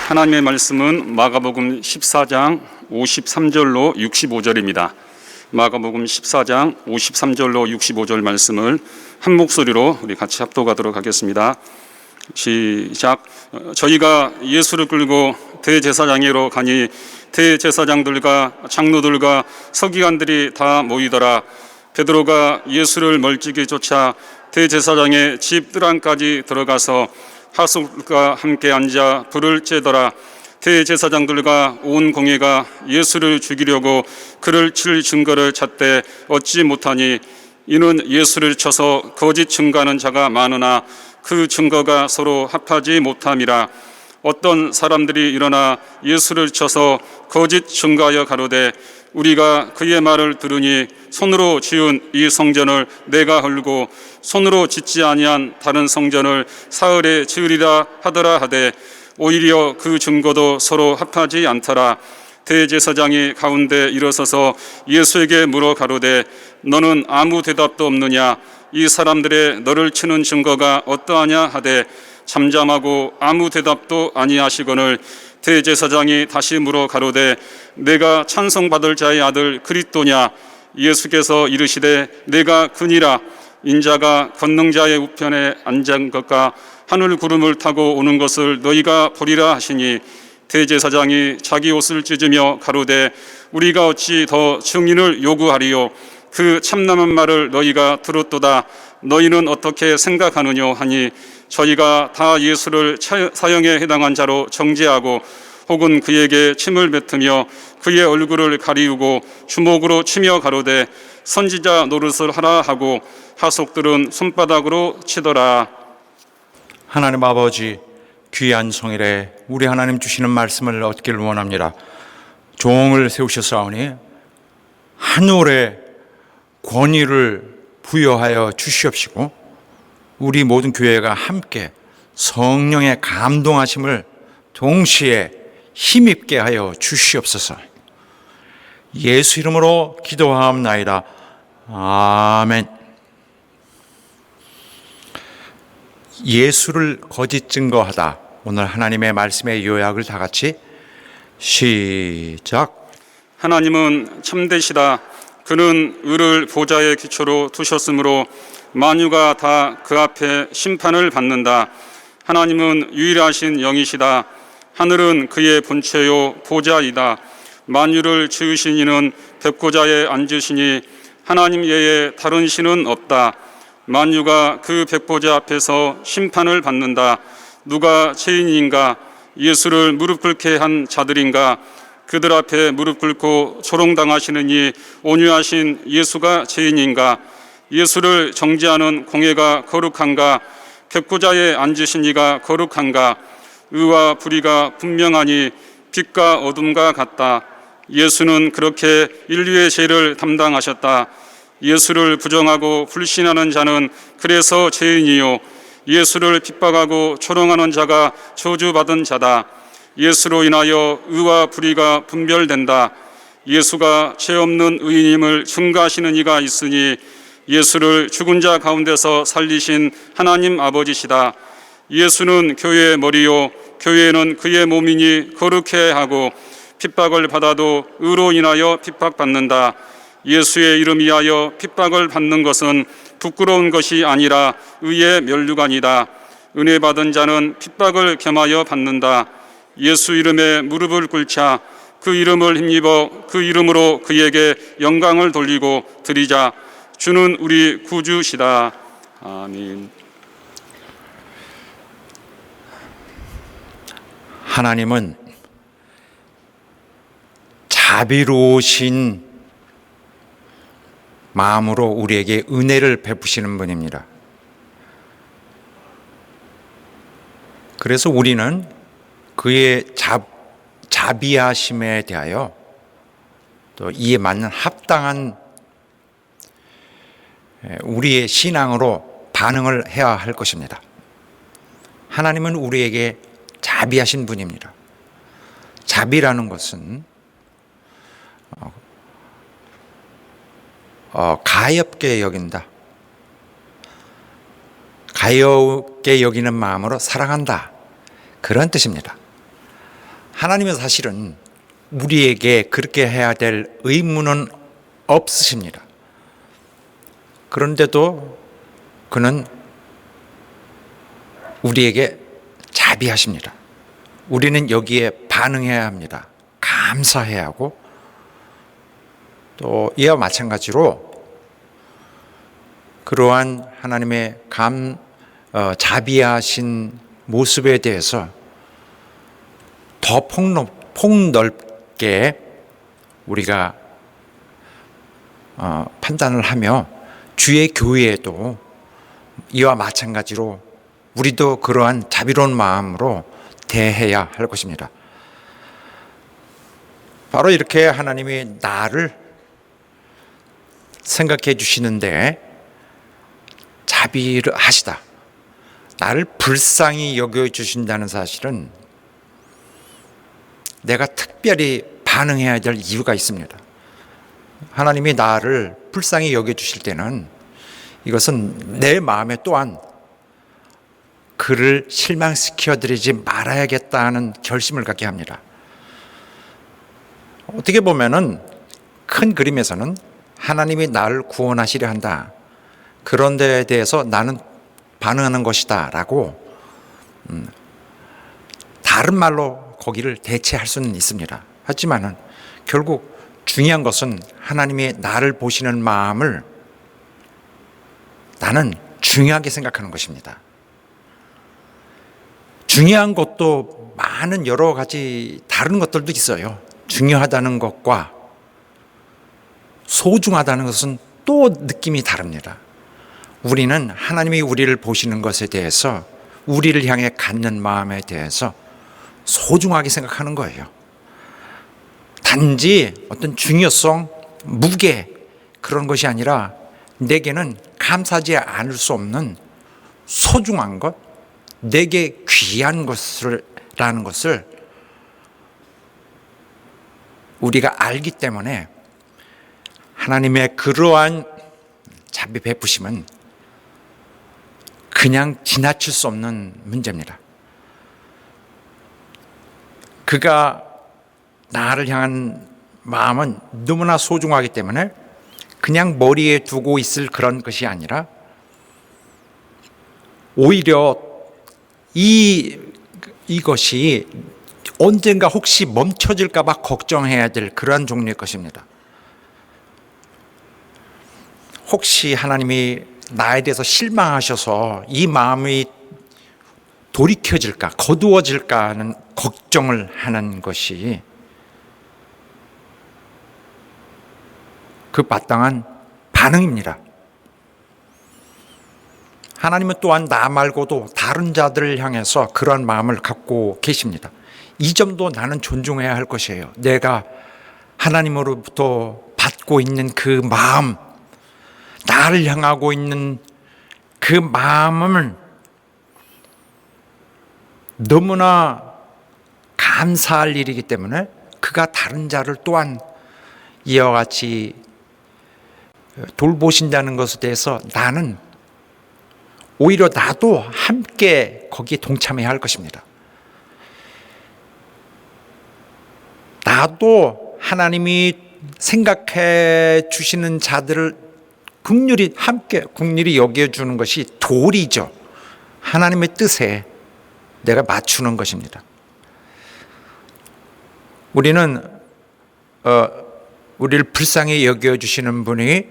하나님의 말씀은 마가복음 14장 53절로 65절입니다. 마가복음 14장 53절로 65절 말씀을 한 목소리로 우리 같이 합독하도록 하겠습니다. 시작. 저희가 예수를 끌고 대제사장에로 가니 대제사장들과 장로들과 서기관들이 다 모이더라. 베드로가 예수를 멀찍이 쫓아 대제사장의 집 뜰안까지 들어가서 하석과 함께 앉아 불을 쬐더라. 대제사장들과 온 공회가 예수를 죽이려고 그를 칠 증거를 찾되 얻지 못하니 이는 예수를 쳐서 거짓 증거하는 자가 많으나 그 증거가 서로 합하지 못함이라. 어떤 사람들이 일어나 예수를 쳐서 거짓 증거하여 가로되 우리가 그의 말을 들으니 손으로 지은 이 성전을 내가 헐고 손으로 짓지 아니한 다른 성전을 사흘에 지으리라 하더라 하되 오히려 그 증거도 서로 합하지 않더라. 대제사장이 가운데 일어서서 예수에게 물어 가로되 너는 아무 대답도 없느냐? 이 사람들의 너를 치는 증거가 어떠하냐 하되 잠잠하고 아무 대답도 아니하시거늘 대제사장이 다시 물어 가로되 내가 찬송받을 자의 아들 그리스도냐? 예수께서 이르시되 내가 그니라. 인자가 권능자의 우편에 앉은 것과 하늘 구름을 타고 오는 것을 너희가 보리라 하시니 대제사장이 자기 옷을 찢으며 가로되 우리가 어찌 더 증인을 요구하리요? 그 참남한 말을 너희가 들었도다. 너희는 어떻게 생각하느냐 하니 저희가 다 예수를 사형에 해당한 자로 정죄하고 혹은 그에게 침을 뱉으며 그의 얼굴을 가리우고 주먹으로 치며 가로되 선지자 노릇을 하라 하고 하속들은 손바닥으로 치더라. 하나님 아버지, 귀한 성일에 우리 하나님 주시는 말씀을 얻기를 원합니다. 종을 세우셨사오니 하늘의 권위를 부여하여 주시옵시고 우리 모든 교회가 함께 성령의 감동하심을 동시에 힘있게 하여 주시옵소서. 예수 이름으로 기도하옵나이다. 아멘. 예수를 거짓 증거하다. 오늘 하나님의 말씀의 요약을 다 같이 시작. 하나님은 참되시다. 그는 의를 보좌의 기초로 두셨으므로 만유가 다 그 앞에 심판을 받는다. 하나님은 유일하신 영이시다. 하늘은 그의 본체요 보좌이다. 만유를 지으신 이는 백보좌에 앉으시니 하나님 외에 다른 신은 없다. 만유가 그 백보좌 앞에서 심판을 받는다. 누가 죄인인가? 예수를 무릎 꿇게 한 자들인가? 그들 앞에 무릎 꿇고 조롱당하시는 이 온유하신 예수가 죄인인가? 예수를 정죄하는 공회가 거룩한가? 백보좌에 앉으신 이가 거룩한가? 의와 불의가 분명하니 빛과 어둠과 같다. 예수는 그렇게 인류의 죄를 담당하셨다. 예수를 부정하고 불신하는 자는 그래서 죄인이요 예수를 핍박하고 조롱하는 자가 저주받은 자다. 예수로 인하여 의와 불의가 분별된다. 예수가 죄 없는 의인임을 증거하시는 이가 있으니 예수를 죽은 자 가운데서 살리신 하나님 아버지시다. 예수는 교회의 머리요 교회는 그의 몸이니 거룩해 하고 핍박을 받아도 의로 인하여 핍박받는다. 예수의 이름 위하여 핍박을 받는 것은 부끄러운 것이 아니라 의의 면류관이다. 은혜 받은 자는 핍박을 겸하여 받는다. 예수 이름에 무릎을 꿇자. 그 이름을 힘입어 그 이름으로 그에게 영광을 돌리고 드리자. 주는 우리 구주시다. 아멘. 하나님은 자비로우신 마음으로 우리에게 은혜를 베푸시는 분입니다. 그래서 우리는 그의 자비하심에 대하여 또 이에 맞는 합당한 우리의 신앙으로 반응을 해야 할 것입니다. 하나님은 우리에게 자비하신 분입니다. 자비라는 것은 가엾게 여긴다. 가엾게 여기는 마음으로 사랑한다. 그런 뜻입니다. 하나님은 사실은 우리에게 그렇게 해야 될 의무는 없으십니다. 그런데도 그는 우리에게 자비하십니다. 우리는 여기에 반응해야 합니다. 감사해야 하고, 또 이와 마찬가지로 그러한 하나님의 자비하신 모습에 대해서 더 폭넓게 우리가 판단을 하며 주의 교회에도 이와 마찬가지로 우리도 그러한 자비로운 마음으로 대해야 할 것입니다. 바로 이렇게 하나님이 나를 생각해 주시는데 자비를 하시다, 나를 불쌍히 여겨 주신다는 사실은 내가 특별히 반응해야 될 이유가 있습니다. 하나님이 나를 불쌍히 여겨 주실 때는 이것은 내 마음에 또한 그를 실망시켜 드리지 말아야겠다는 결심을 갖게 합니다. 어떻게 보면은 큰 그림에서는 하나님이 나를 구원하시려 한다, 그런 데에 대해서 나는 반응하는 것이다 라고 다른 말로 거기를 대체할 수는 있습니다. 하지만은 결국 중요한 것은 하나님이 나를 보시는 마음을 나는 중요하게 생각하는 것입니다. 중요한 것도 많은 여러 가지 다른 것들도 있어요. 중요하다는 것과 소중하다는 것은 또 느낌이 다릅니다. 우리는 하나님이 우리를 보시는 것에 대해서, 우리를 향해 갖는 마음에 대해서 소중하게 생각하는 거예요. 단지 어떤 중요성, 무게, 그런 것이 아니라 내게는 감사하지 않을 수 없는 소중한 것, 내게 귀한 것이라는 것을 우리가 알기 때문에 하나님의 그러한 자비 베푸심은 그냥 지나칠 수 없는 문제입니다. 그가 나를 향한 마음은 너무나 소중하기 때문에 그냥 머리에 두고 있을 그런 것이 아니라 오히려 이것이 언젠가 혹시 멈춰질까 봐 걱정해야 될 그러한 종류의 것입니다. 혹시 하나님이 나에 대해서 실망하셔서 이 마음이 돌이켜질까, 거두어질까 하는 걱정을 하는 것이 그 마땅한 반응입니다. 하나님은 또한 나 말고도 다른 자들을 향해서 그러한 마음을 갖고 계십니다. 이 점도 나는 존중해야 할 것이에요. 내가 하나님으로부터 받고 있는 그 마음, 나를 향하고 있는 그 마음을 너무나 감사할 일이기 때문에 그가 다른 자를 또한 이와 같이 돌보신다는 것에 대해서 나는 오히려 나도 함께 거기에 동참해야 할 것입니다. 나도 하나님이 생각해 주시는 자들을 긍휼히 함께 긍휼히 여겨주는 것이 도리죠. 하나님의 뜻에 내가 맞추는 것입니다. 우리는 우리를 불쌍히 여겨주시는 분이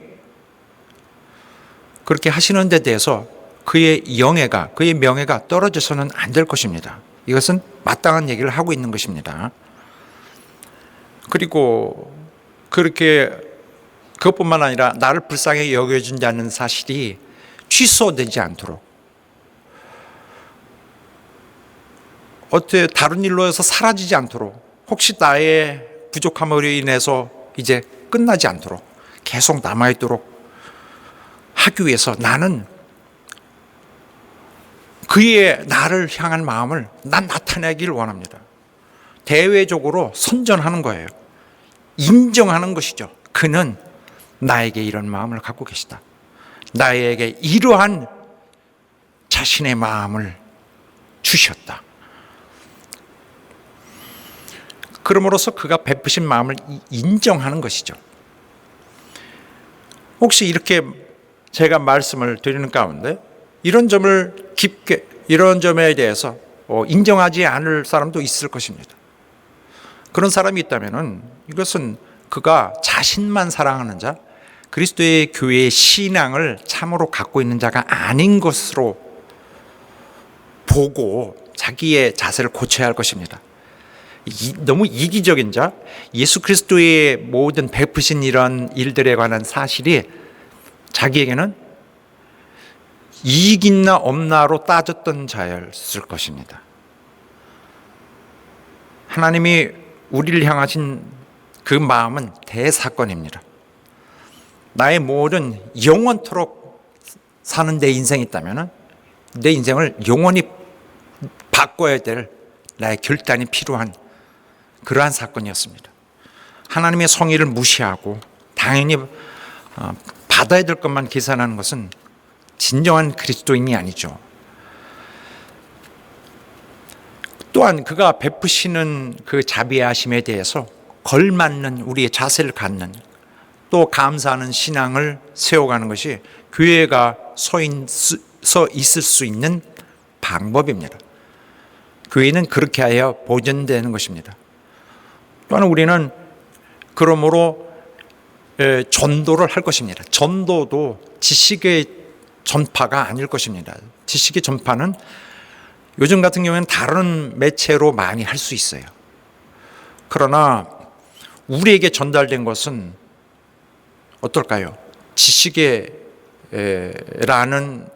그렇게 하시는 데 대해서 그의 영예가, 그의 명예가 떨어져서는 안 될 것입니다. 이것은 마땅한 얘기를 하고 있는 것입니다. 그리고 그렇게 그것뿐만 아니라 나를 불쌍히 여겨준다는 사실이 취소되지 않도록, 어떻게 다른 일로 해서 사라지지 않도록, 혹시 나의 부족함으로 인해서 이제 끝나지 않도록 계속 남아있도록 하기 위해서 나는 그의 나를 향한 마음을 난 나타내기를 원합니다. 대외적으로 선전하는 거예요. 인정하는 것이죠. 그는 나에게 이런 마음을 갖고 계시다. 나에게 이러한 자신의 마음을 주셨다. 그럼으로써 그가 베푸신 마음을 인정하는 것이죠. 혹시 이렇게 제가 말씀을 드리는 가운데 이런 점을 깊게, 이런 점에 대해서 인정하지 않을 사람도 있을 것입니다. 그런 사람이 있다면 이것은 그가 자신만 사랑하는 자, 그리스도의 교회의 신앙을 참으로 갖고 있는 자가 아닌 것으로 보고 자기의 자세를 고쳐야 할 것입니다. 너무 이기적인 자, 예수 그리스도의 모든 베푸신 이런 일들에 관한 사실이 자기에게는 이익 있나 없나로 따졌던 자였을 것입니다. 하나님이 우리를 향하신 그 마음은 대사건입니다. 나의 모든 영원토록 사는 내 인생이 있다면 내 인생을 영원히 바꿔야 될 나의 결단이 필요한 그러한 사건이었습니다. 하나님의 성의를 무시하고 당연히 받아야 될 것만 계산하는 것은 진정한 그리스도인이 아니죠. 또한 그가 베푸시는 그 자비하심에 대해서 걸맞는 우리의 자세를 갖는, 또 감사하는 신앙을 세워가는 것이 교회가 서 있을 수 있는 방법입니다. 교회는 그렇게 하여 보존되는 것입니다. 또한 우리는 그러므로 전도를 할 것입니다. 전도도 지식의 전파가 아닐 것입니다. 지식의 전파는 요즘 같은 경우에는 다른 매체로 많이 할 수 있어요. 그러나 우리에게 전달된 것은 어떨까요? 지식의 라는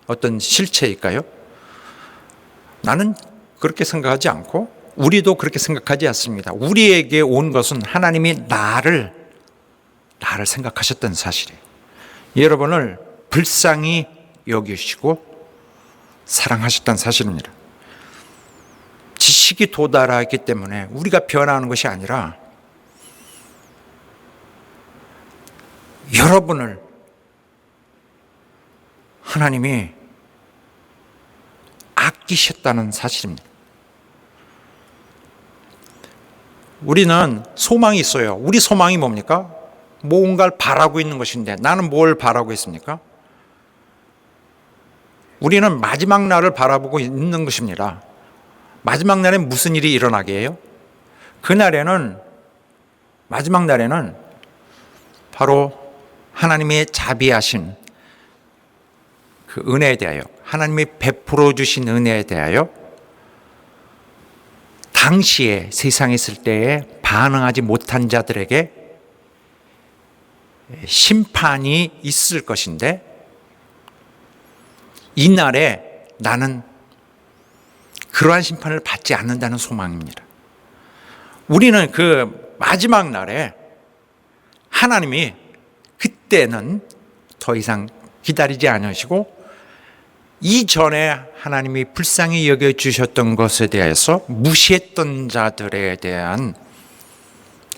어떤 실체일까요? 나는 그렇게 생각하지 않고 우리도 그렇게 생각하지 않습니다. 우리에게 온 것은 하나님이 나를 생각하셨던 사실이에요. 여러분을 불쌍히 여기시고 사랑하셨던 사실입니다. 지식이 도달하기 때문에 우리가 변화하는 것이 아니라 여러분을 하나님이 아끼셨다는 사실입니다. 우리는 소망이 있어요. 우리 소망이 뭡니까? 뭔가를 바라고 있는 것인데 나는 뭘 바라고 있습니까? 우리는 마지막 날을 바라보고 있는 것입니다. 마지막 날에 무슨 일이 일어나게 해요? 마지막 날에는 바로 하나님의 자비하신 그 은혜에 대하여, 하나님이 베풀어 주신 은혜에 대하여 당시에 세상에 있을 때에 반응하지 못한 자들에게 심판이 있을 것인데, 이날에 나는 그러한 심판을 받지 않는다는 소망입니다. 우리는 그 마지막 날에 하나님이 그때는 더 이상 기다리지 않으시고 이전에 하나님이 불쌍히 여겨주셨던 것에 대해서 무시했던 자들에 대한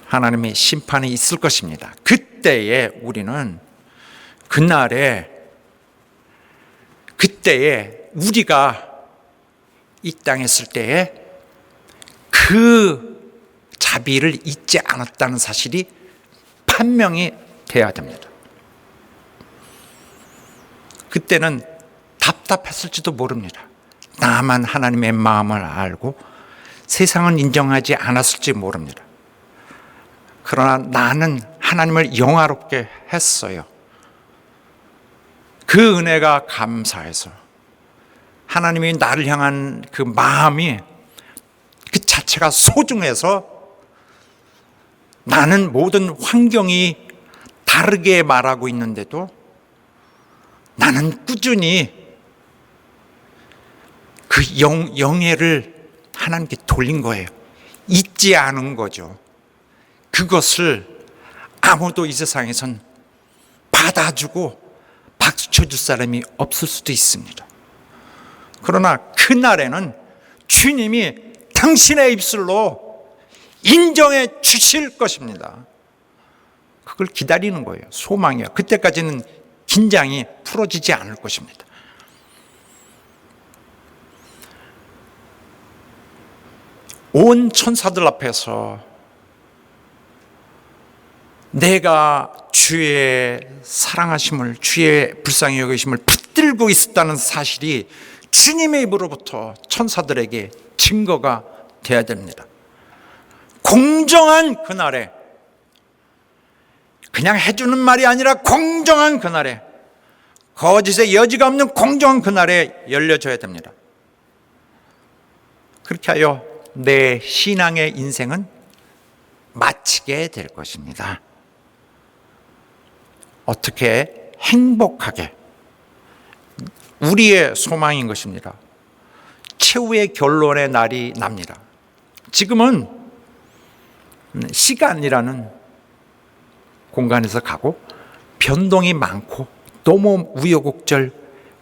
하나님의 심판이 있을 것입니다. 그때에 우리는 그때에 우리가 이 땅에 있을 때에 그 자비를 잊지 않았다는 사실이 판명이 돼야 됩니다. 그때는 답답했을지도 모릅니다. 나만 하나님의 마음을 알고 세상은 인정하지 않았을지 모릅니다. 그러나 나는 하나님을 영화롭게 했어요. 그 은혜가 감사해서 하나님이 나를 향한 그 마음이 그 자체가 소중해서 나는 모든 환경이 다르게 말하고 있는데도 나는 꾸준히 그 영예를 하나님께 돌린 거예요. 잊지 않은 거죠. 그것을 아무도 이 세상에선 받아주고 박수 쳐줄 사람이 없을 수도 있습니다. 그러나 그날에는 주님이 당신의 입술로 인정해 주실 것입니다. 그걸 기다리는 거예요. 소망이에요. 그때까지는 긴장이 풀어지지 않을 것입니다. 온 천사들 앞에서 내가 주의 사랑하심을, 주의 불쌍히 여기심을 붙들고 있었다는 사실이 주님의 입으로부터 천사들에게 증거가 되어야 됩니다. 공정한 그날에, 그냥 해주는 말이 아니라 공정한 그날에, 거짓의 여지가 없는 공정한 그날에 열려져야 됩니다. 그렇게 하여 내 신앙의 인생은 마치게 될 것입니다. 어떻게 행복하게, 우리의 소망인 것입니다. 최후의 결론의 날이 납니다. 지금은 시간이라는 공간에서 가고 변동이 많고 너무 우여곡절,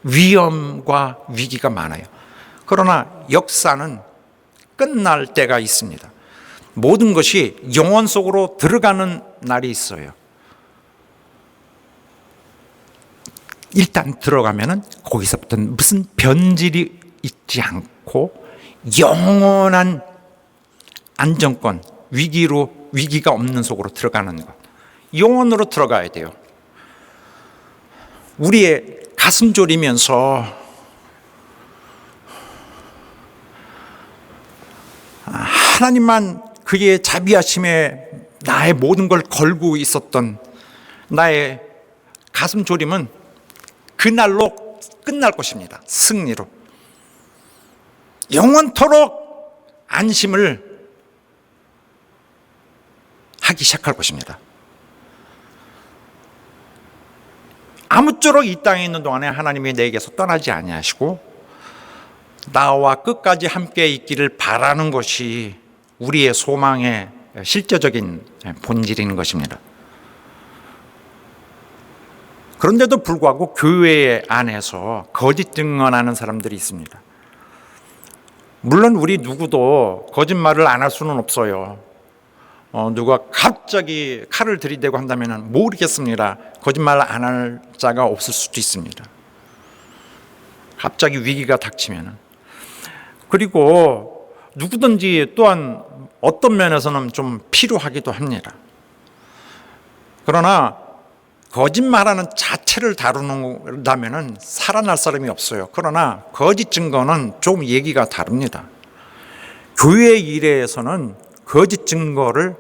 위험과 위기가 많아요. 그러나 역사는 끝날 때가 있습니다. 모든 것이 영원 속으로 들어가는 날이 있어요. 일단 들어가면은 거기서부터는 무슨 변질이 있지 않고 영원한 안정권, 위기가 없는 속으로 들어가는 것. 영원으로 들어가야 돼요. 우리의 가슴 졸이면서 하나님만 그의 자비하심에 나의 모든 걸 걸고 있었던 나의 가슴 졸임은 그날로 끝날 것입니다. 승리로. 영원토록 안심을 하기 시작할 것입니다. 아무쪼록 이 땅에 있는 동안에 하나님이 내게서 떠나지 아니하시고 나와 끝까지 함께 있기를 바라는 것이 우리의 소망의 실제적인 본질인 것입니다. 그런데도 불구하고 교회 안에서 거짓 증언하는 사람들이 있습니다. 물론 우리 누구도 거짓말을 안 할 수는 없어요. 누가 갑자기 칼을 들이대고 한다면 모르겠습니다. 거짓말 안 할 자가 없을 수도 있습니다. 갑자기 위기가 닥치면. 그리고 누구든지 또한 어떤 면에서는 좀 필요하기도 합니다. 그러나 거짓말하는 자체를 다룬다면 살아날 사람이 없어요. 그러나 거짓 증거는 좀 얘기가 다릅니다. 교회 일에서는 거짓 증거를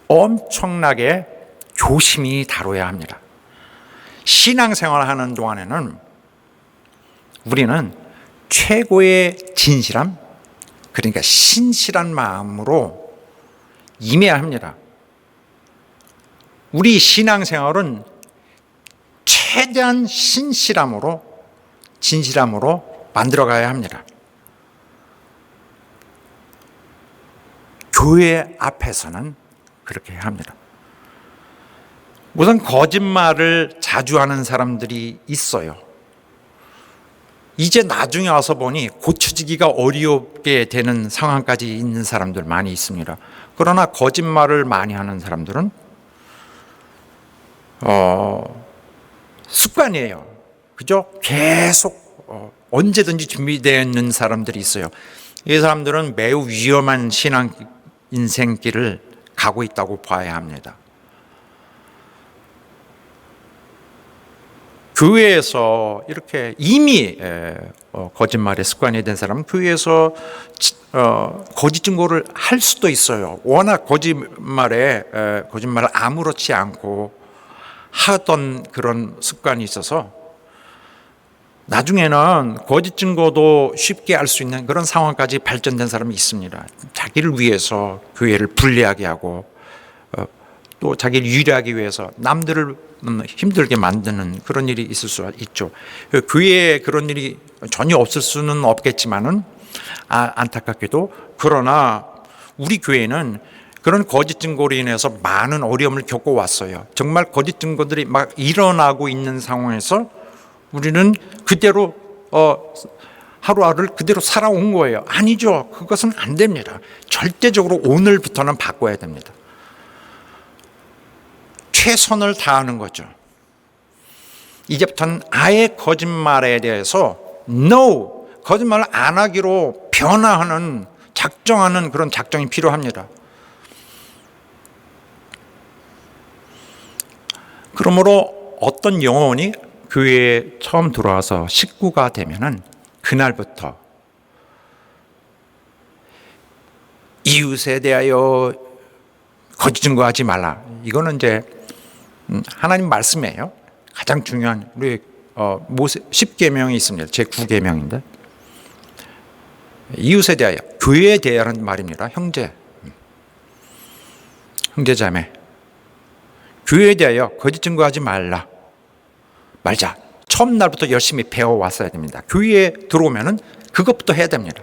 엄청나게 조심히 다뤄야 합니다. 신앙생활을 하는 동안에는 우리는 최고의 진실함, 그러니까 신실한 마음으로 임해야 합니다. 우리 신앙생활은 최대한 신실함으로, 진실함으로 만들어가야 합니다. 교회 앞에서는 그렇게 해야 합니다. 우선 거짓말을 자주 하는 사람들이 있어요. 이제 나중에 와서 보니 고쳐지기가 어렵게 되는 상황까지 있는 사람들 많이 있습니다. 그러나 거짓말을 많이 하는 사람들은 습관이에요. 그죠? 계속 언제든지 준비되어 있는 사람들이 있어요. 이 사람들은 매우 위험한 신앙 인생길을 가고 있다고 봐야 합니다. 교회에서 이렇게 이미 거짓말의 습관이 된 사람은 교회에서 거짓 증거를 할 수도 있어요. 워낙 거짓말을 아무렇지 않고 하던 그런 습관이 있어서 나중에는 거짓 증거도 쉽게 알 수 있는 그런 상황까지 발전된 사람이 있습니다. 자기를 위해서 교회를 불리하게 하고 또 자기를 유리하기 위해서 남들을 힘들게 만드는 그런 일이 있을 수 있죠. 교회에 그런 일이 전혀 없을 수는 없겠지만은 안타깝게도, 그러나 우리 교회는 그런 거짓 증거로 인해서 많은 어려움을 겪어왔어요. 정말 거짓 증거들이 막 일어나고 있는 상황에서 우리는 그대로 하루하루를 그대로 살아온 거예요. 아니죠. 그것은 안 됩니다. 절대적으로 오늘부터는 바꿔야 됩니다. 최선을 다하는 거죠. 이제부터는 아예 거짓말에 대해서 NO, 거짓말을 안 하기로 변화하는 작정하는 그런 작정이 필요합니다. 그러므로 어떤 영혼이 교회에 처음 들어와서 식구가 되면은 그날부터 이웃에 대하여 거짓 증거하지 말라. 이거는 이제 하나님 말씀이에요. 가장 중요한 우리 모세 10계명이 있습니다. 제 9계명인데 이웃에 대하여, 교회에 대하여는 말입니다. 형제자매, 교회에 대하여 거짓 증거하지 말자. 처음 날부터 열심히 배워왔어야 됩니다. 교회에 들어오면은 그것부터 해야 됩니다.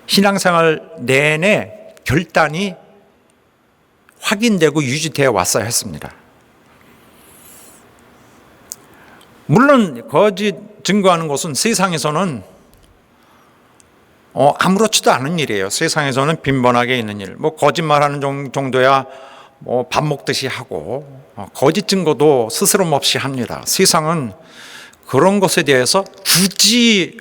신앙생활 내내 결단이 확인되고 유지되어 왔어야 했습니다. 물론 거짓 증거하는 것은 세상에서는 아무렇지도 않은 일이에요. 세상에서는 빈번하게 있는 일. 거짓말하는 정도야 밥 먹듯이 하고, 거짓 증거도 스스럼 없이 합니다. 세상은 그런 것에 대해서 굳이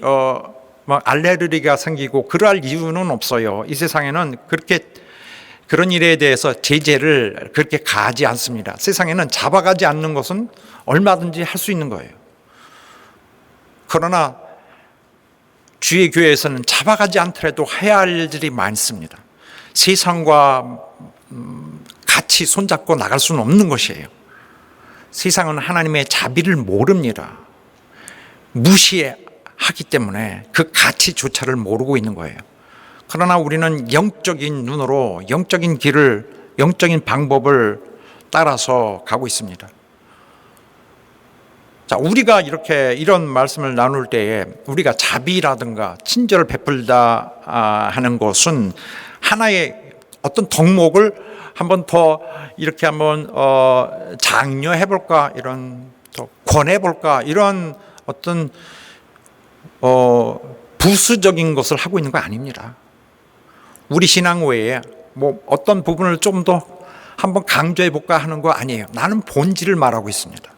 알레르기가 생기고 그럴 이유는 없어요. 이 세상에는 그런 일에 대해서 제재를 그렇게 가하지 않습니다. 세상에는 잡아가지 않는 것은 얼마든지 할 수 있는 거예요. 그러나 주의 교회에서는 잡아가지 않더라도 해야 할 일들이 많습니다. 세상과 같이 손잡고 나갈 수는 없는 것이에요. 세상은 하나님의 자비를 모릅니다. 무시하기 때문에 그 가치조차를 모르고 있는 거예요. 그러나 우리는 영적인 눈으로 영적인 길을, 영적인 방법을 따라서 가고 있습니다. 자, 우리가 이런 말씀을 나눌 때에 우리가 자비라든가 친절을 베풀다 하는 것은 하나의 어떤 덕목을 한번 더 이렇게 한번 장려해 볼까, 이런 더 권해 볼까, 이런 어떤 부수적인 것을 하고 있는 거 아닙니다. 우리 신앙 외에 어떤 부분을 좀 더 한번 강조해 볼까 하는 거 아니에요. 나는 본질을 말하고 있습니다.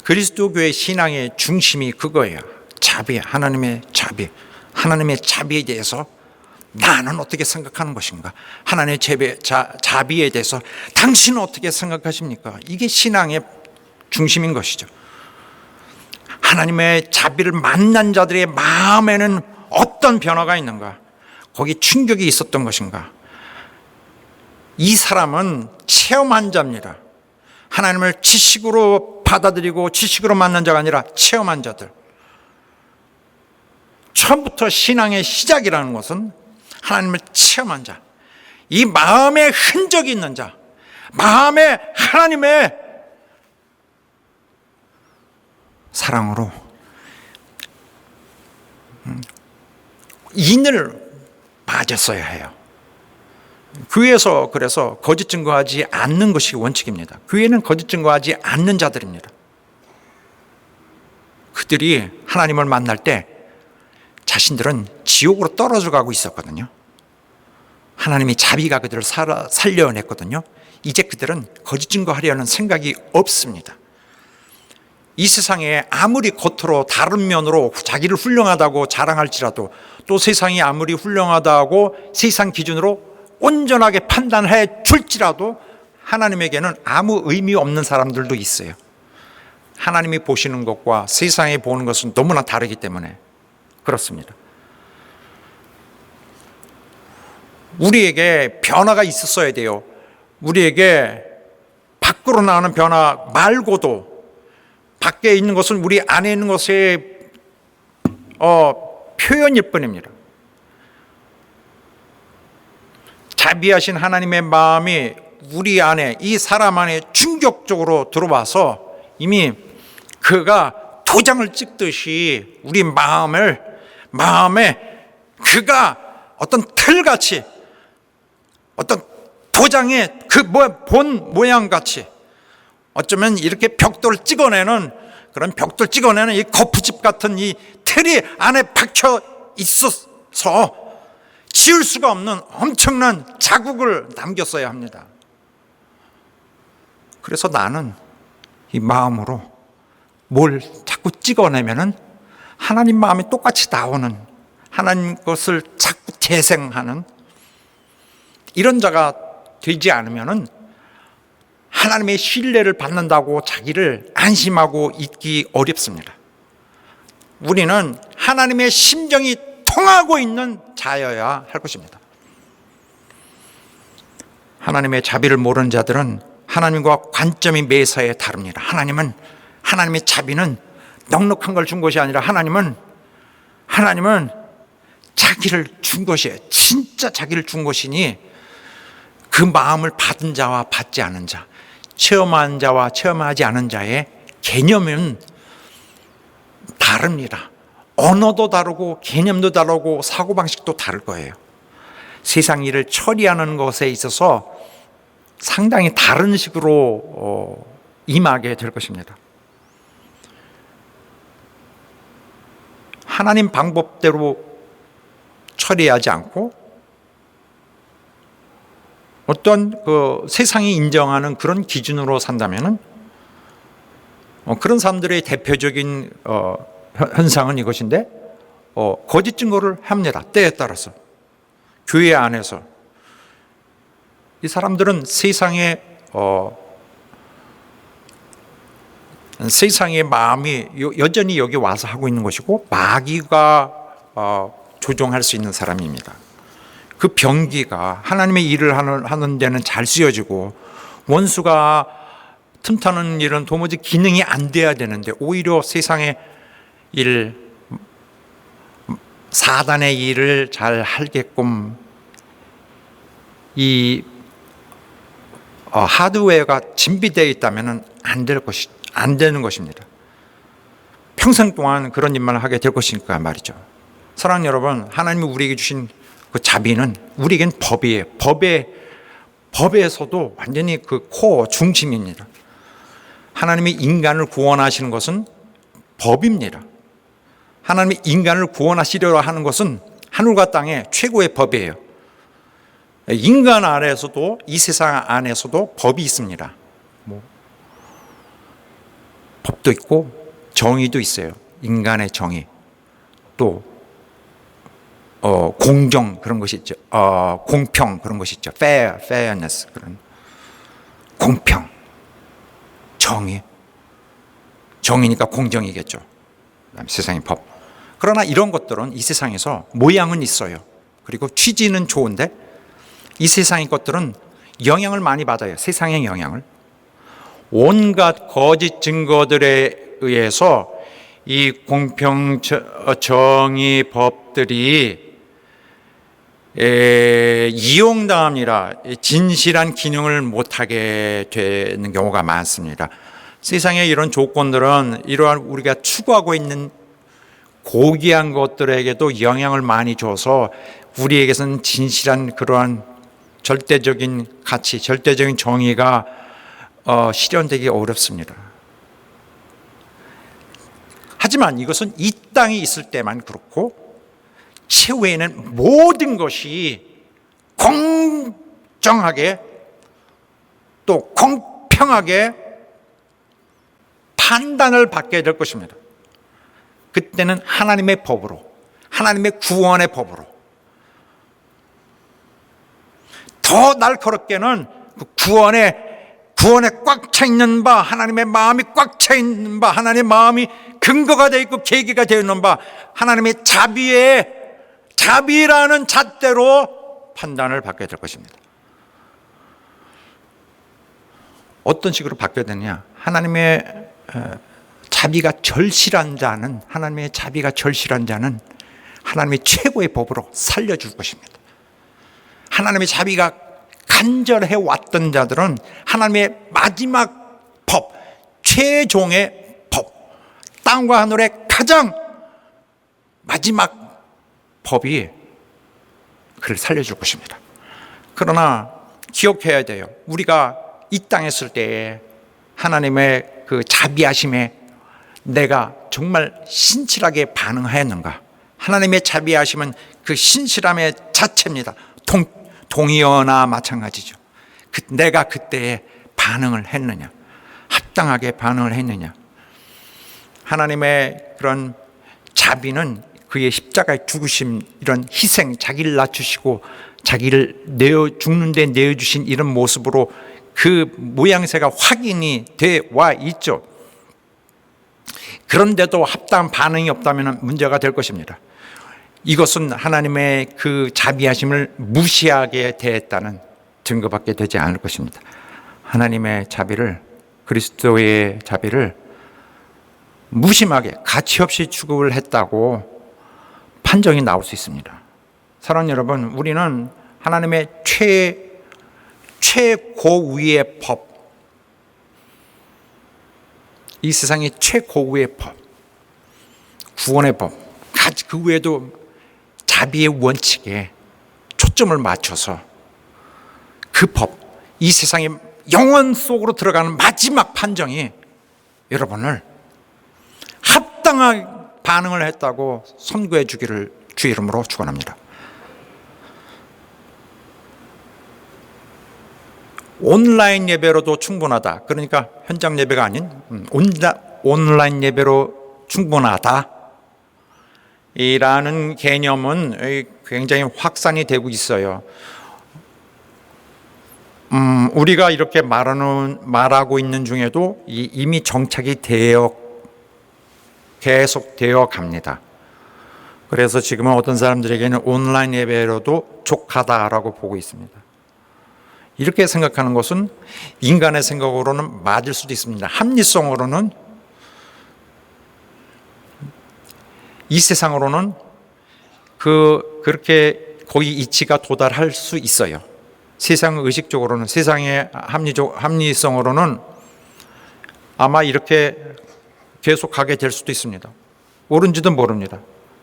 그리스도교의 신앙의 중심이 그거예요. 자비, 하나님의 자비에 대해서 나는 어떻게 생각하는 것인가? 하나님의 자비에 대해서 당신은 어떻게 생각하십니까? 이게 신앙의 중심인 것이죠. 하나님의 자비를 만난 자들의 마음에는 어떤 변화가 있는가? 거기 충격이 있었던 것인가? 이 사람은 체험한 자입니다. 하나님을 지식으로 받아들이고 지식으로 만난 자가 아니라 체험한 자들. 처음부터 신앙의 시작이라는 것은 하나님을 체험한 자, 이 마음에 흔적이 있는 자, 마음에 하나님의 사랑으로 인을 맞았어야 해요. 교회에서 그래서 거짓 증거하지 않는 것이 원칙입니다. 교회는 거짓 증거하지 않는 자들입니다. 그들이 하나님을 만날 때 자신들은 지옥으로 떨어져 가고 있었거든요. 하나님이 자비가 그들을 살려냈거든요. 이제 그들은 거짓 증거하려는 생각이 없습니다. 이 세상에 아무리 겉으로 다른 면으로 자기를 훌륭하다고 자랑할지라도, 또 세상이 아무리 훌륭하다고 세상 기준으로 온전하게 판단해 줄지라도 하나님에게는 아무 의미 없는 사람들도 있어요. 하나님이 보시는 것과 세상이 보는 것은 너무나 다르기 때문에 그렇습니다. 우리에게 변화가 있었어야 돼요. 우리에게 밖으로 나오는 변화 말고도 밖에 있는 것은 우리 안에 있는 것의 표현일 뿐입니다. 자비하신 하나님의 마음이 우리 안에, 이 사람 안에 충격적으로 들어와서 이미 그가 도장을 찍듯이 우리 마음에 그가 어떤 틀같이, 어떤 도장의 본 모양같이, 어쩌면 이렇게 벽돌을 찍어내는, 그런 벽돌 찍어내는 이 거푸집 같은 이 틀이 안에 박혀 있어서 지울 수가 없는 엄청난 자국을 남겼어야 합니다. 그래서 나는 이 마음으로 뭘 자꾸 찍어내면은 하나님 마음이 똑같이 나오는, 하나님 것을 자꾸 재생하는 이런 자가 되지 않으면은 하나님의 신뢰를 받는다고 자기를 안심하고 있기 어렵습니다. 우리는 하나님의 심정이 통하고 있는 자여야 할 것입니다. 하나님의 자비를 모르는 자들은 하나님과 관점이 매사에 다릅니다. 하나님의 자비는 넉넉한 걸 준 것이 아니라 하나님은 자기를 준 것이에요. 진짜 자기를 준 것이니 그 마음을 받은 자와 받지 않은 자, 체험한 자와 체험하지 않은 자의 개념은 다릅니다. 언어도 다르고 개념도 다르고 사고방식도 다를 거예요. 세상 일을 처리하는 것에 있어서 상당히 다른 식으로 임하게 될 것입니다. 하나님 방법대로 처리하지 않고 어떤 그 세상이 인정하는 그런 기준으로 산다면은 그런 사람들의 대표적인 현상은 이것인데 거짓 증거를 합니다. 때에 따라서 교회 안에서 이 사람들은 세상의 마음이 여전히 여기 와서 하고 있는 것이고 마귀가 조종할 수 있는 사람입니다. 그 병기가 하나님의 일을 하는 데는 잘 쓰여지고 원수가 틈타는 일은 도무지 기능이 안 돼야 되는데 오히려 세상의 일, 사단의 일을 잘 하게끔 이 하드웨어가 준비되어 있다면 안 되는 것입니다. 평생 동안 그런 일만 하게 될 것이니까 말이죠. 사랑하는 여러분, 하나님이 우리에게 주신 그 자비는 우리에겐 법이에요. 법에서도 완전히 그 코어 중심입니다. 하나님이 인간을 구원하시는 것은 법입니다. 하나님이 인간을 구원하시려고 하는 것은 하늘과 땅의 최고의 법이에요. 인간 안에서도 이 세상 안에서도 법이 있습니다. 법도 있고 정의도 있어요. 인간의 정의, 또 공정 그런 것이 있죠. 공평 그런 것이 있죠. fairness 그런 공평, 정의니까 공정이겠죠. 세상의 법. 그러나 이런 것들은 이 세상에서 모양은 있어요. 그리고 취지는 좋은데 이 세상의 것들은 영향을 많이 받아요. 세상의 영향을. 온갖 거짓 증거들에 의해서 이 공평 정의 법들이 이용당합니다. 진실한 기능을 못하게 되는 경우가 많습니다. 세상의 이런 조건들은 이러한 우리가 추구하고 있는 고귀한 것들에게도 영향을 많이 줘서 우리에게서는 진실한 그러한 절대적인 가치, 절대적인 정의가 실현되기 어렵습니다. 하지만 이것은 이 땅에 있을 때만 그렇고 최후에는 모든 것이 공정하게 또 공평하게 판단을 받게 될 것입니다. 그때는 하나님의 법으로, 하나님의 구원의 법으로 더 날카롭게는 그 구원에 꽉 차 있는 바, 하나님의 마음이 꽉 차 있는 바, 하나님의 마음이 근거가 되어 있고 계기가 되어 있는 바, 하나님의 자비라는 잣대로 판단을 받게 될 것입니다. 어떤 식으로 받게 되느냐? 하나님의 자비가 절실한 자는, 하나님의 자비가 절실한 자는 하나님의 최고의 법으로 살려줄 것입니다. 하나님의 자비가 간절해 왔던 자들은 하나님의 마지막 법, 최종의 법, 땅과 하늘의 가장 마지막 법이 그를 살려줄 것입니다. 그러나 기억해야 돼요. 우리가 이 땅에 있을 때에 하나님의 그 자비하심에 내가 정말 신실하게 반응하였는가? 하나님의 자비하심은 그 신실함의 자체입니다. 동의어나 마찬가지죠. 내가 그때에 반응을 했느냐, 합당하게 반응을 했느냐. 하나님의 그런 자비는 그의 십자가의 죽으심, 이런 희생, 자기를 낮추시고 자기를 죽는데 내어주신 이런 모습으로 그 모양새가 확인이 돼 와 있죠. 그런데도 합당한 반응이 없다면 문제가 될 것입니다. 이것은 하나님의 그 자비하심을 무시하게 대했다는 증거밖에 되지 않을 것입니다. 하나님의 자비를, 그리스도의 자비를 무심하게 가치없이 취급을 했다고 판정이 나올 수 있습니다. 사랑하는 여러분, 우리는 하나님의 최고위의 법, 이 세상의 최고위의 법, 구원의 법, 그 외에도 자비의 원칙에 초점을 맞춰서 그 법, 이 세상의 영원 속으로 들어가는 마지막 판정이 여러분을 합당한 반응을 했다고 선고해 주기를 주의 이름으로 축원합니다. 온라인 예배로도 충분하다. 그러니까 현장 예배가 아닌 온라인 예배로 충분하다. 이라는 개념은 굉장히 확산이 되고 있어요. 우리가 이렇게 말하고 있는 중에도 이미 정착이 계속되어 갑니다. 그래서 지금은 어떤 사람들에게는 온라인 예배로도 족하다라고 보고 있습니다. 이렇게 생각하는 것은 인간의 생각으로는 맞을 수도 있습니다. 합리성으로는, 이 세상으로는 그렇게 거기 이치가 도달할 수 있어요. 세상 의식적으로는, 세상의 합리성으로는 아마 이렇게 계속 가게 될 수도 있습니다. 옳은지도 모릅니다.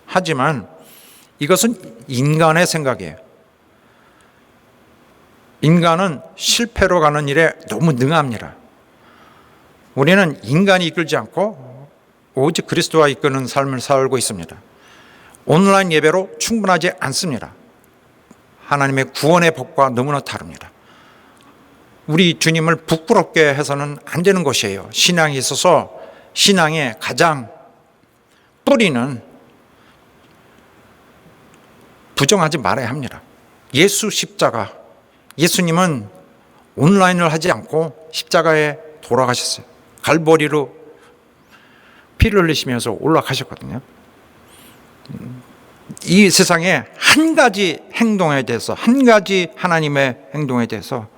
하지만 이것은 인간의 생각이에요. 인간은 실패로 가는 일에 너무 능합니다. 우리는 인간이 이끌지 않고 오직 그리스도가 이끄는 삶을 살고 있습니다. 온라인 예배로 충분하지 않습니다. 하나님의 구원의 법과 너무나 다릅니다. 우리 주님을 부끄럽게 해서는 안 되는 것이에요. 신앙에 있어서 신앙의 가장 뿌리는 부정하지 말아야 합니다. 예수 십자가, 예수님은 온라인을 하지 않고 십자가에 돌아가셨어요. 갈보리로 피를 흘리시면서 올라가셨거든요. 이 세상에 한 가지 행동에 대해서, 한 가지 하나님의 행동에 대해서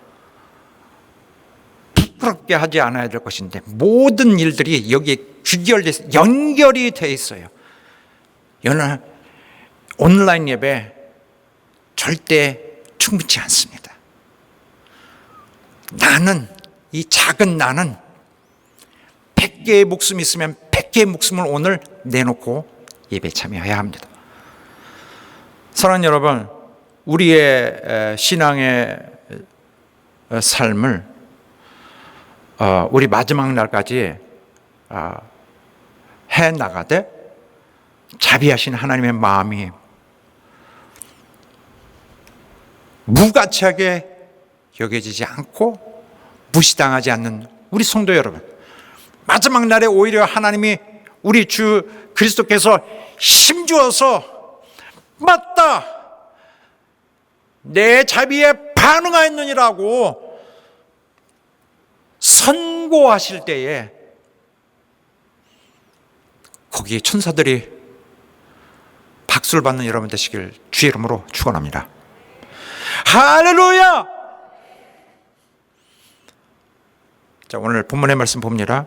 부끄럽게 하지 않아야 될 것인데 모든 일들이 여기에 연결이 돼 있어요. 온라인 예배 절대 충분치 않습니다. 이 작은 나는 100개의 목숨이 있으면 100개의 목숨을 오늘 내놓고 예배에 참여해야 합니다. 사랑하는 여러분, 우리의 신앙의 삶을 우리 마지막 날까지 해 나가되 자비하신 하나님의 마음이 무가치하게 여겨지지 않고 무시당하지 않는 우리 성도 여러분, 마지막 날에 오히려 하나님이 우리 주 그리스도께서 힘주어서 맞다, 내 자비에 반응하였느니라고 선고하실 때에 거기에 천사들이 박수를 받는 여러분 되시길 주의 이름으로 축원합니다. 할렐루야! 자, 오늘 본문의 말씀 봅니다.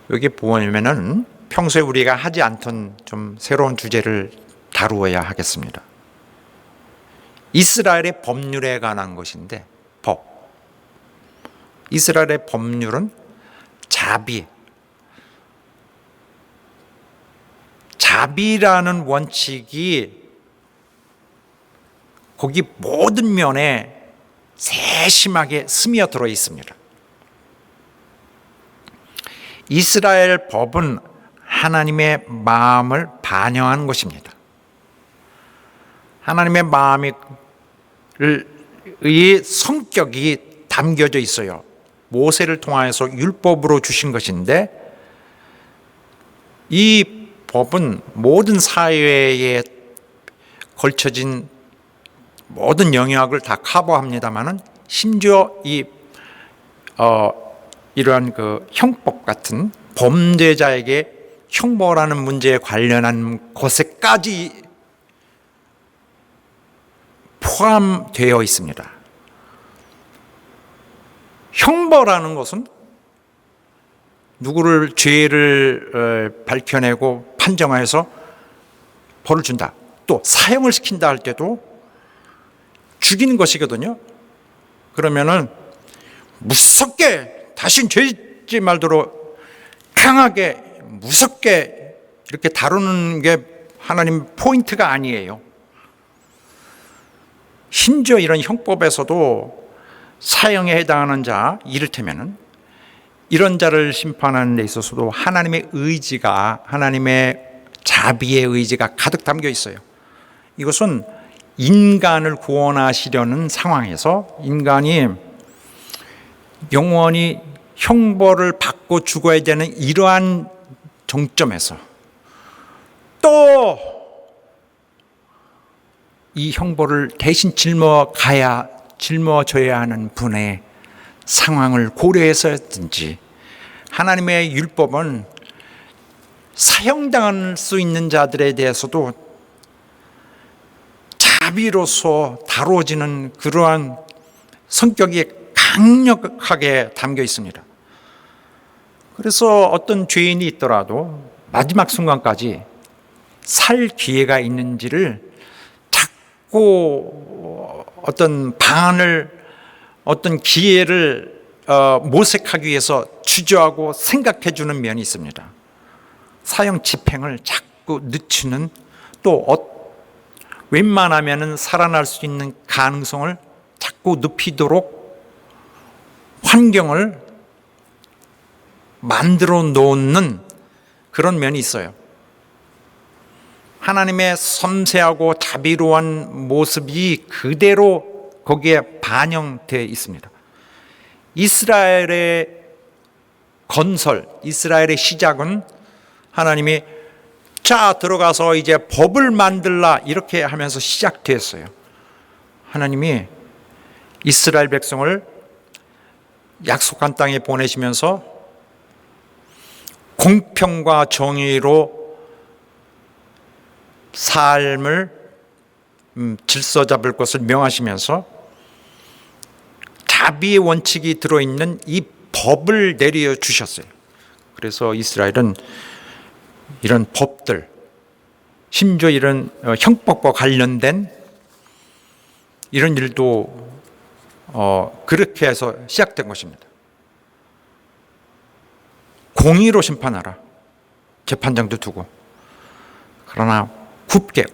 여기 보면은 평소에 우리가 하지 않던 좀 새로운 주제를 다루어야 하겠습니다. 이스라엘의 법률에 관한 것인데, 법. 이스라엘의 법률은 자비라는 원칙이 거기 모든 면에 세심하게 스며들어 있습니다. 이스라엘 법은 하나님의 마음을 반영하는 것입니다. 하나님의 마음의 성격이 담겨져 있어요. 모세를 통하여서 율법으로 주신 것인데, 이 법은 모든 사회에 걸쳐진 모든 영역을 다 커버합니다만은, 심지어 이러한 그 형법 같은 범죄자에게 형벌하는 문제에 관련한 것에까지 포함되어 있습니다. 형벌하는 것은 누구를 죄를 밝혀내고 판정하여서 벌을 준다, 또 사형을 시킨다 할 때도 죽이는 것이거든요. 그러면은 무섭게 다신 죄 짓지 말도록 강하게 무섭게 이렇게 다루는 게 하나님 포인트가 아니에요. 심지어 이런 형법에서도 사형에 해당하는 자, 이를테면은 이런 자를 심판하는 데 있어서도 하나님의 의지가, 하나님의 자비의 의지가 가득 담겨 있어요. 이것은 인간을 구원하시려는 상황에서 인간이 영원히 형벌을 받고 죽어야 되는 이러한 정점에서 또 이 형벌을 대신 짊어져야 하는 분의 상황을 고려해서든지, 하나님의 율법은 사형당할 수 있는 자들에 대해서도 자비로서 다루어지는 그러한 성격이 강력하게 담겨 있습니다. 그래서 어떤 죄인이 있더라도 마지막 순간까지 살 기회가 있는지를 자꾸 어떤 방안을, 어떤 기회를 모색하기 위해서 주저하고 생각해 주는 면이 있습니다. 사형 집행을 자꾸 늦추는, 또 웬만하면 살아날 수 있는 가능성을 자꾸 눕히도록 환경을 만들어 놓는 그런 면이 있어요. 하나님의 섬세하고 자비로운 모습이 그대로 거기에 반영되어 있습니다. 이스라엘의 건설, 이스라엘의 시작은 하나님이 자 들어가서 이제 법을 만들라 이렇게 하면서 시작됐어요. 하나님이 이스라엘 백성을 약속한 땅에 보내시면서 공평과 정의로 삶을 질서 잡을 것을 명하시면서 자비의 원칙이 들어있는 이 법을 내려주셨어요. 그래서 이스라엘은 이런 법들, 심지어 이런 형법과 관련된 이런 일도 그렇게 해서 시작된 것입니다. 공의로 심판하라, 재판장도 두고. 그러나 굽게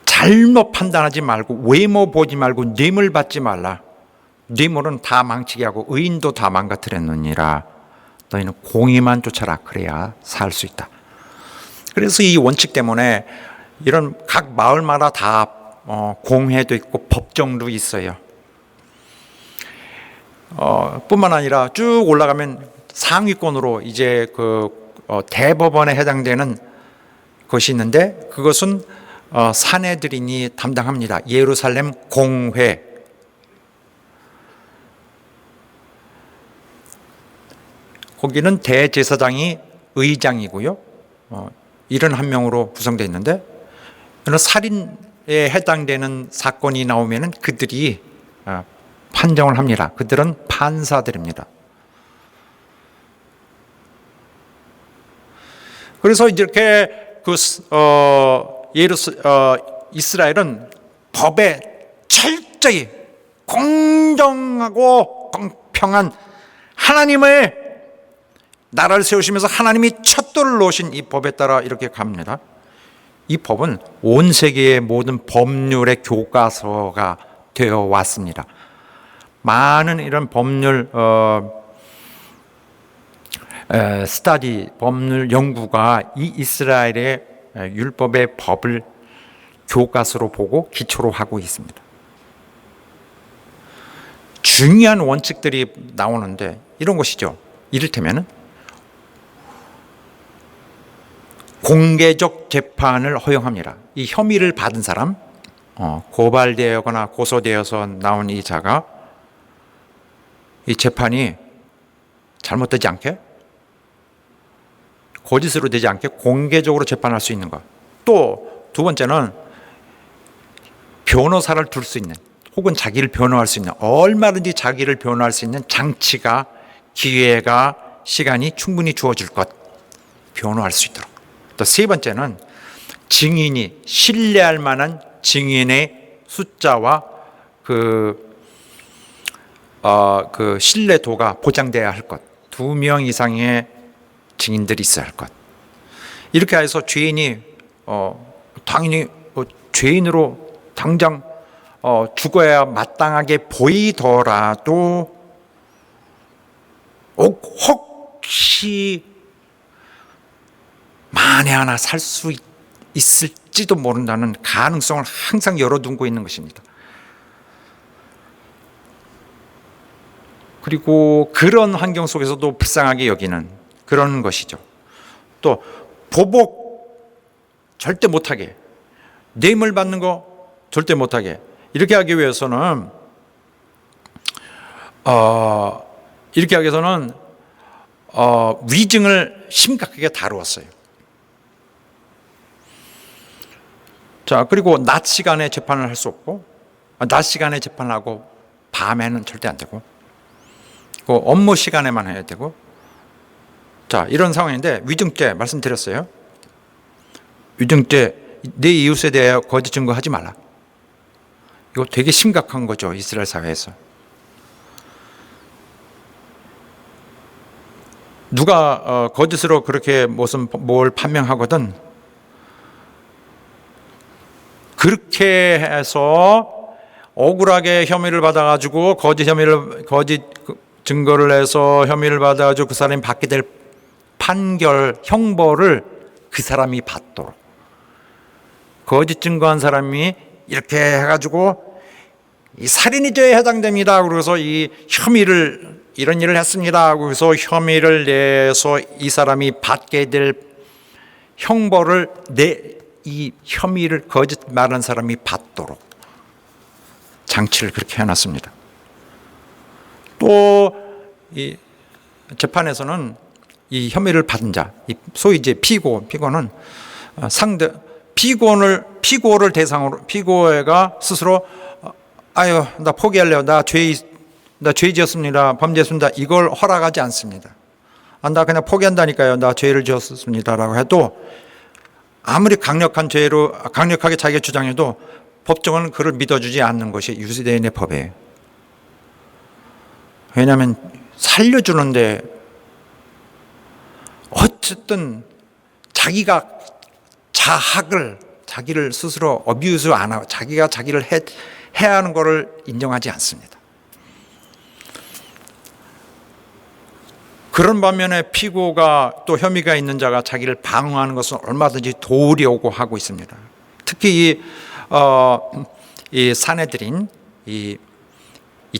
잘못 판단하지 말고, 외모 보지 말고 뇌물 받지 말라. 뇌물은 다 망치게 하고 의인도 다 망가뜨렸느니라. 너희는 공의만 쫓아라. 그래야 살 수 있다. 그래서 이 원칙 때문에 이런 각 마을마다 다 공회도 있고 법정도 있어요. 뿐만 아니라 쭉 올라가면 상위권으로 이제 대법원에 해당되는 것이 있는데, 그것은 사내들인이 담당합니다. 예루살렘 공회. 거기는 대제사장이 의장이고요. 71명으로 구성되어 있는데, 살인에 해당되는 사건이 나오면 그들이 판정을 합니다. 그들은 판사들입니다. 그래서 이렇게 이스라엘은 법에 철저히 공정하고 공평한 하나님의 나라를 세우시면서 하나님이 첫 돌을 놓으신 이 법에 따라 이렇게 갑니다. 이 법은 온 세계의 모든 법률의 교과서가 되어 왔습니다. 많은 이런 법률 스터디, 법률 연구가 이 이스라엘의 율법의 법을 교과서로 보고 기초로 하고 있습니다. 중요한 원칙들이 나오는데 이런 것이죠. 이를테면 공개적 재판을 허용합니다. 이 혐의를 받은 사람, 고발되거나 고소되어서 나온 이 자가 이 재판이 잘못되지 않게, 거짓으로 되지 않게 공개적으로 재판할 수 있는 것. 또 두 번째는 변호사를 둘 수 있는, 혹은 자기를 변호할 수 있는, 얼마든지 자기를 변호할 수 있는 장치가, 기회가, 시간이 충분히 주어질 것, 변호할 수 있도록. 또 세 번째는 증인이, 신뢰할 만한 증인의 숫자와 그 신뢰도가 보장돼야 할 것. 2명 이상의 증인들이 있어야 할 것. 이렇게 해서 죄인이 당연히 죄인으로 당장 죽어야 마땅하게 보이더라도 혹시 만에 하나 살 수 있을지도 모른다는 가능성을 항상 열어두고 있는 것입니다. 그리고 그런 환경 속에서도 불쌍하게 여기는 그런 것이죠. 또 보복 절대 못하게, 뇌물 받는 거 절대 못하게, 이렇게 하기 위해서는 위증을 심각하게 다루었어요. 자, 그리고 낮 시간에 재판을 할 수 없고, 낮 시간에 재판을 하고 밤에는 절대 안 되고, 그 업무 시간에만 해야 되고. 자, 이런 상황인데 위증죄 말씀드렸어요. 위증죄, 내 이웃에 대하여 거짓 증거하지 말라. 이거 되게 심각한 거죠, 이스라엘 사회에서. 누가 거짓으로 그렇게 뭘 판명하거든, 그렇게 해서 억울하게 혐의를 받아가지고 거짓 증거를 해서 혐의를 받아가지고 그 사람이 받게 될 판결, 형벌을 그 사람이 받도록. 거짓 증거한 사람이 이렇게 해가지고 이 살인죄에 해당됩니다. 그래서 이 혐의를, 이런 일을 했습니다. 그래서 혐의를 내서 이 사람이 받게 될 형벌을 이 혐의를 거짓 말한 사람이 받도록 장치를 그렇게 해놨습니다. 또 이 재판에서는 이 혐의를 받은 자, 소위 이제 피고는 피고를 대상으로, 피고가 스스로 나 포기할래요, 나 죄 지었습니다, 범죄했습니다, 이걸 허락하지 않습니다. 나 그냥 포기한다니까요, 나 죄를 지었습니다라고 해도, 아무리 강력하게 자기가 주장해도 법정은 그를 믿어주지 않는 것이 유대인의 법이에요. 왜냐하면 살려주는데 어쨌든 자기가 자기를 스스로 어뷰스 안 하고 자기가 자기를 해야 하는 것을 인정하지 않습니다. 그런 반면에 피고가, 또 혐의가 있는 자가 자기를 방어하는 것은 얼마든지 도우려고 하고 있습니다. 특히 이 사내들인 이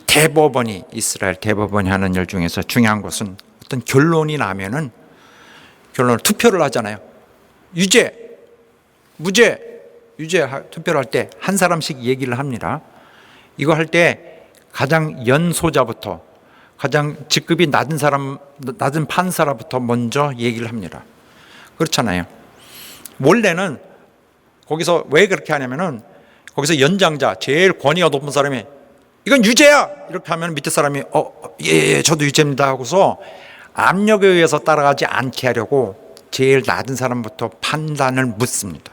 대법원이, 이스라엘 대법원이 하는 일 중에서 중요한 것은 어떤 결론이 나면은 결론을 투표를 하잖아요. 유죄, 무죄, 유죄 투표를 할 때 한 사람씩 얘기를 합니다. 이거 할 때 가장 연소자부터, 가장 직급이 낮은 판사라부터 먼저 얘기를 합니다. 그렇잖아요. 원래는 거기서 왜 그렇게 하냐면은, 거기서 연장자, 제일 권위가 높은 사람이 이건 유죄야! 이렇게 하면 밑에 사람이 예, 저도 유죄입니다 하고서 압력에 의해서 따라가지 않게 하려고 제일 낮은 사람부터 판단을 묻습니다.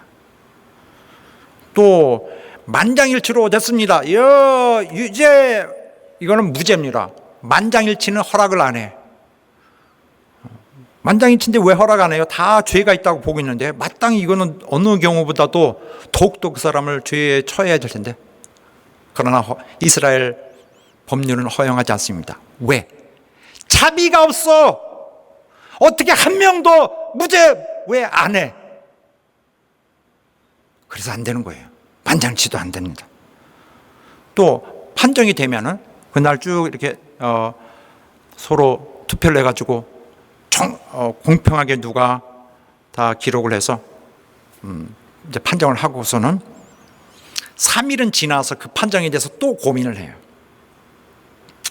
또 만장일치로 됐습니다, 유죄! 이거는 무죄입니다. 만장일치는 허락을 안 해. 만장일치인데 왜 허락 안 해요? 다 죄가 있다고 보고 있는데, 마땅히 이거는 어느 경우보다도 더욱더 그 사람을 죄에 처해야 될 텐데. 그러나 이스라엘 법률은 허용하지 않습니다. 왜? 자비가 없어. 어떻게 한 명도 무죄 왜 안 해? 그래서 안 되는 거예요. 만장일치도 안 됩니다. 또 판정이 되면은 그날 쭉 이렇게 서로 투표를 해가지고 공평하게 누가 다 기록을 해서 이제 판정을 하고서는 3일은 지나서 그 판정에 대해서 또 고민을 해요.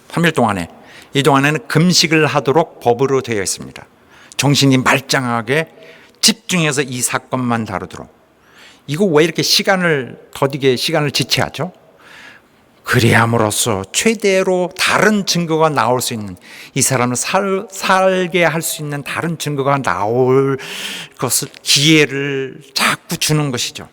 3일 동안에. 이 동안에는 금식을 하도록 법으로 되어 있습니다. 정신이 말짱하게 집중해서 이 사건만 다루도록. 이거 왜 이렇게 더디게 시간을 지체하죠? 그래함으로써 최대로 다른 증거가 나올 수 있는, 이 사람을 살게 할 수 있는 다른 증거가 나올 것을, 기회를 자꾸 주는 것이죠.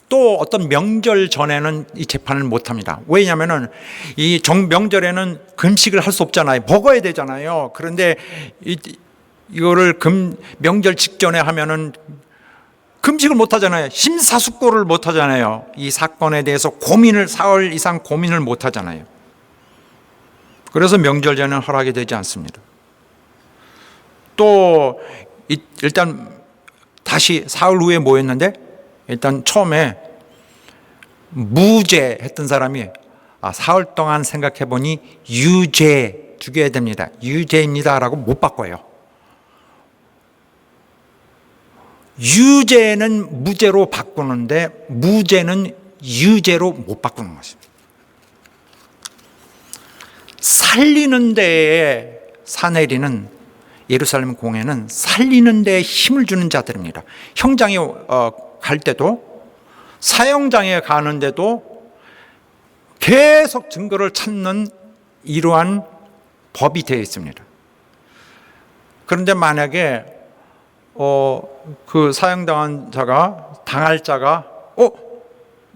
또 어떤 명절 전에는 이 재판을 못합니다. 왜냐하면 이 명절에는 금식을 할 수 없잖아요. 먹어야 되잖아요. 그런데 이거를 명절 직전에 하면은 금식을 못 하잖아요. 심사숙고를 못 하잖아요. 이 사건에 대해서 사흘 이상 고민을 못 하잖아요. 그래서 명절 전에는 허락이 되지 않습니다. 또 일단 다시 사흘 후에 모였는데, 일단 처음에 무죄 했던 사람이 사흘 동안 생각해 보니 유죄 죽여야 됩니다. 유죄입니다 라고 못 바꿔요. 유죄는 무죄로 바꾸는데 무죄는 유죄로 못 바꾸는 것입니다. 살리는 데에 사내리는 예루살렘 공회는 살리는 데에 힘을 주는 자들입니다. 형장에 갈 때도, 사형장에 가는데도 계속 증거를 찾는 이러한 법이 되어 있습니다. 그런데 만약에 그 사형당한 자가, 당할 자가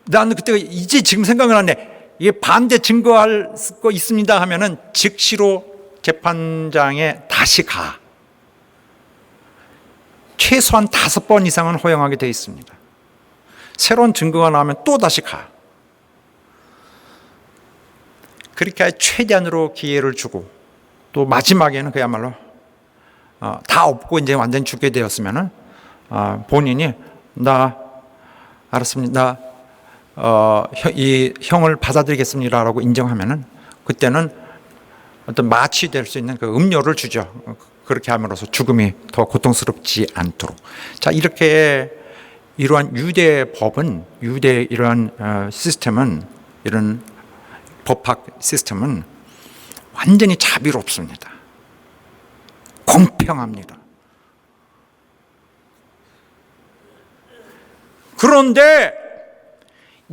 나는 그때 이제 지금 생각을 하네, 이게 반대 증거할 거 있습니다 하면은 즉시로 재판장에 다시 가. 최소한 5번 이상은 허용하게 되어 있습니다. 새로운 증거가 나오면 또 다시 가. 그렇게 최대한으로 기회를 주고, 또 마지막에는 그야말로 다 없고 이제 완전히 죽게 되었으면은 본인이 알았습니다. 이 형을 받아들이겠습니다라고 인정하면은 그때는 어떤 마취될 수 있는 그 음료를 주죠. 그렇게 함으로써 죽음이 더 고통스럽지 않도록. 자, 이렇게 이러한 유대 법은, 유대 이러한 시스템은, 이런 법학 시스템은 완전히 자비롭습니다. 공평합니다. 그런데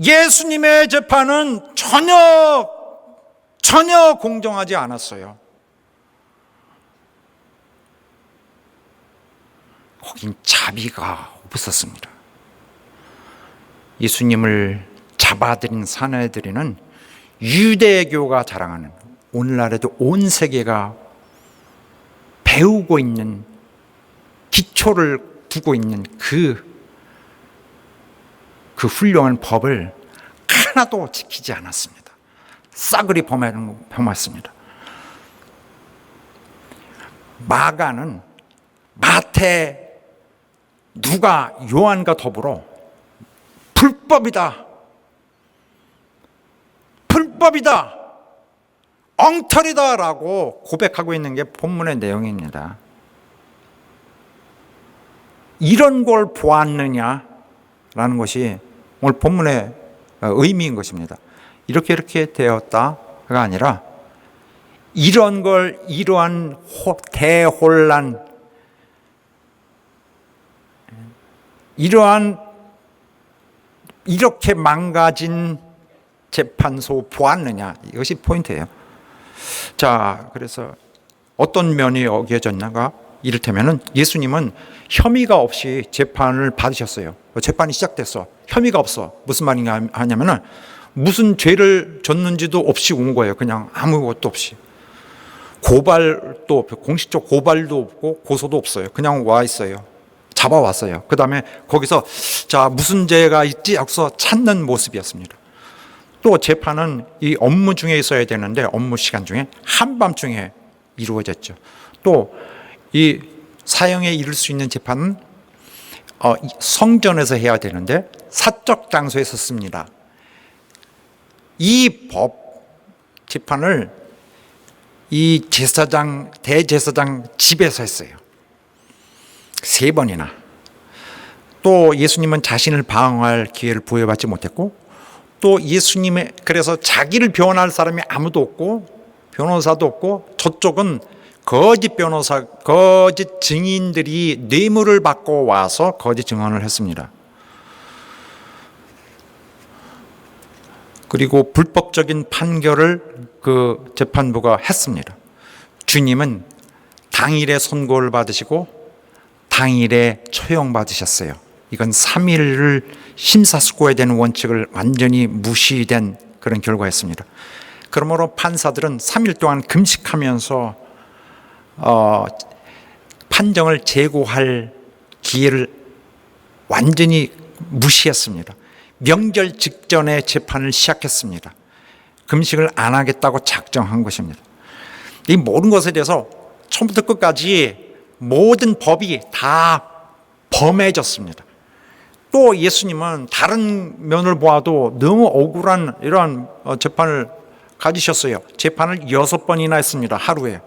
예수님의 재판은 전혀 공정하지 않았어요. 거긴 자비가 없었습니다. 예수님을 잡아들인 사내들이는 유대교가 자랑하는, 오늘날에도 온 세계가 배우고 있는, 기초를 두고 있는 그 훌륭한 법을 하나도 지키지 않았습니다. 싸그리 범했습니다. 마가는 마태, 누가, 요한과 더불어 불법이다, 엉터리다 라고 고백하고 있는 게 본문의 내용입니다. 이런 걸 보았느냐라는 것이 오늘 본문의 의미인 것입니다. 이렇게 되었다가 아니라 이러한 대혼란, 이렇게 망가진 재판소 보았느냐, 이것이 포인트예요. 자, 그래서 어떤 면이 어겨졌나가, 이를테면은 예수님은 혐의가 없이 재판을 받으셨어요. 재판이 시작됐어. 혐의가 없어. 무슨 말인가 하냐면은 무슨 죄를 졌는지도 없이 온 거예요. 그냥 아무것도 없이. 고발도 없고, 공식적 고발도 없고, 고소도 없어요. 그냥 와 있어요. 잡아왔어요. 그 다음에 거기서 자, 무슨 죄가 있지 하고서 찾는 모습이었습니다. 또 재판은 이 업무 중에 있어야 되는데, 업무 시간 중에 한밤중에 이루어졌죠. 또 이 사형에 이를 수 있는 재판은 성전에서 해야 되는데 사적 장소에 섰습니다. 이 법, 재판을 이 대제사장 집에서 했어요. 3번이나. 또 예수님은 자신을 방어할 기회를 부여받지 못했고, 또 예수님의, 그래서 자기를 변호할 사람이 아무도 없고 변호사도 없고, 저쪽은 거짓 변호사, 거짓 증인들이 뇌물을 받고 와서 거짓 증언을 했습니다. 그리고 불법적인 판결을 그 재판부가 했습니다. 주님은 당일에 선고를 받으시고 당일에 처형받으셨어요. 이건 3일을 심사숙고해야 되는 원칙을 완전히 무시된 그런 결과였습니다. 그러므로 판사들은 3일 동안 금식하면서 판정을 재고할 기회를 완전히 무시했습니다. 명절 직전에 재판을 시작했습니다. 금식을 안 하겠다고 작정한 것입니다. 이 모든 것에 대해서 처음부터 끝까지 모든 법이 다 범해졌습니다. 또 예수님은 다른 면을 보아도 너무 억울한 이러한 재판을 가지셨어요. 재판을 6번이나 했습니다. 하루에.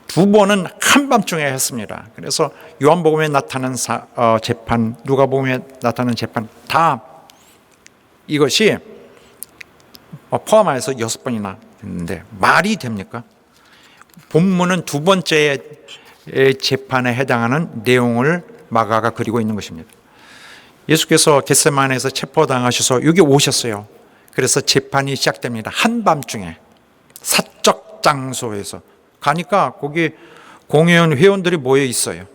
2번은 한밤중에 했습니다. 그래서 요한복음에 나타난 재판, 누가복음에 나타난 재판 다 이것이 포함해서 6번이나 했는데 말이 됩니까? 본문은 2번째 재판에 해당하는 내용을 마가가 그리고 있는 것입니다. 예수께서 겟세마네에서 체포당하셔서 여기 오셨어요. 그래서 재판이 시작됩니다. 한밤중에 사적 장소에서 가니까 거기 공회원 회원들이 모여 있어요.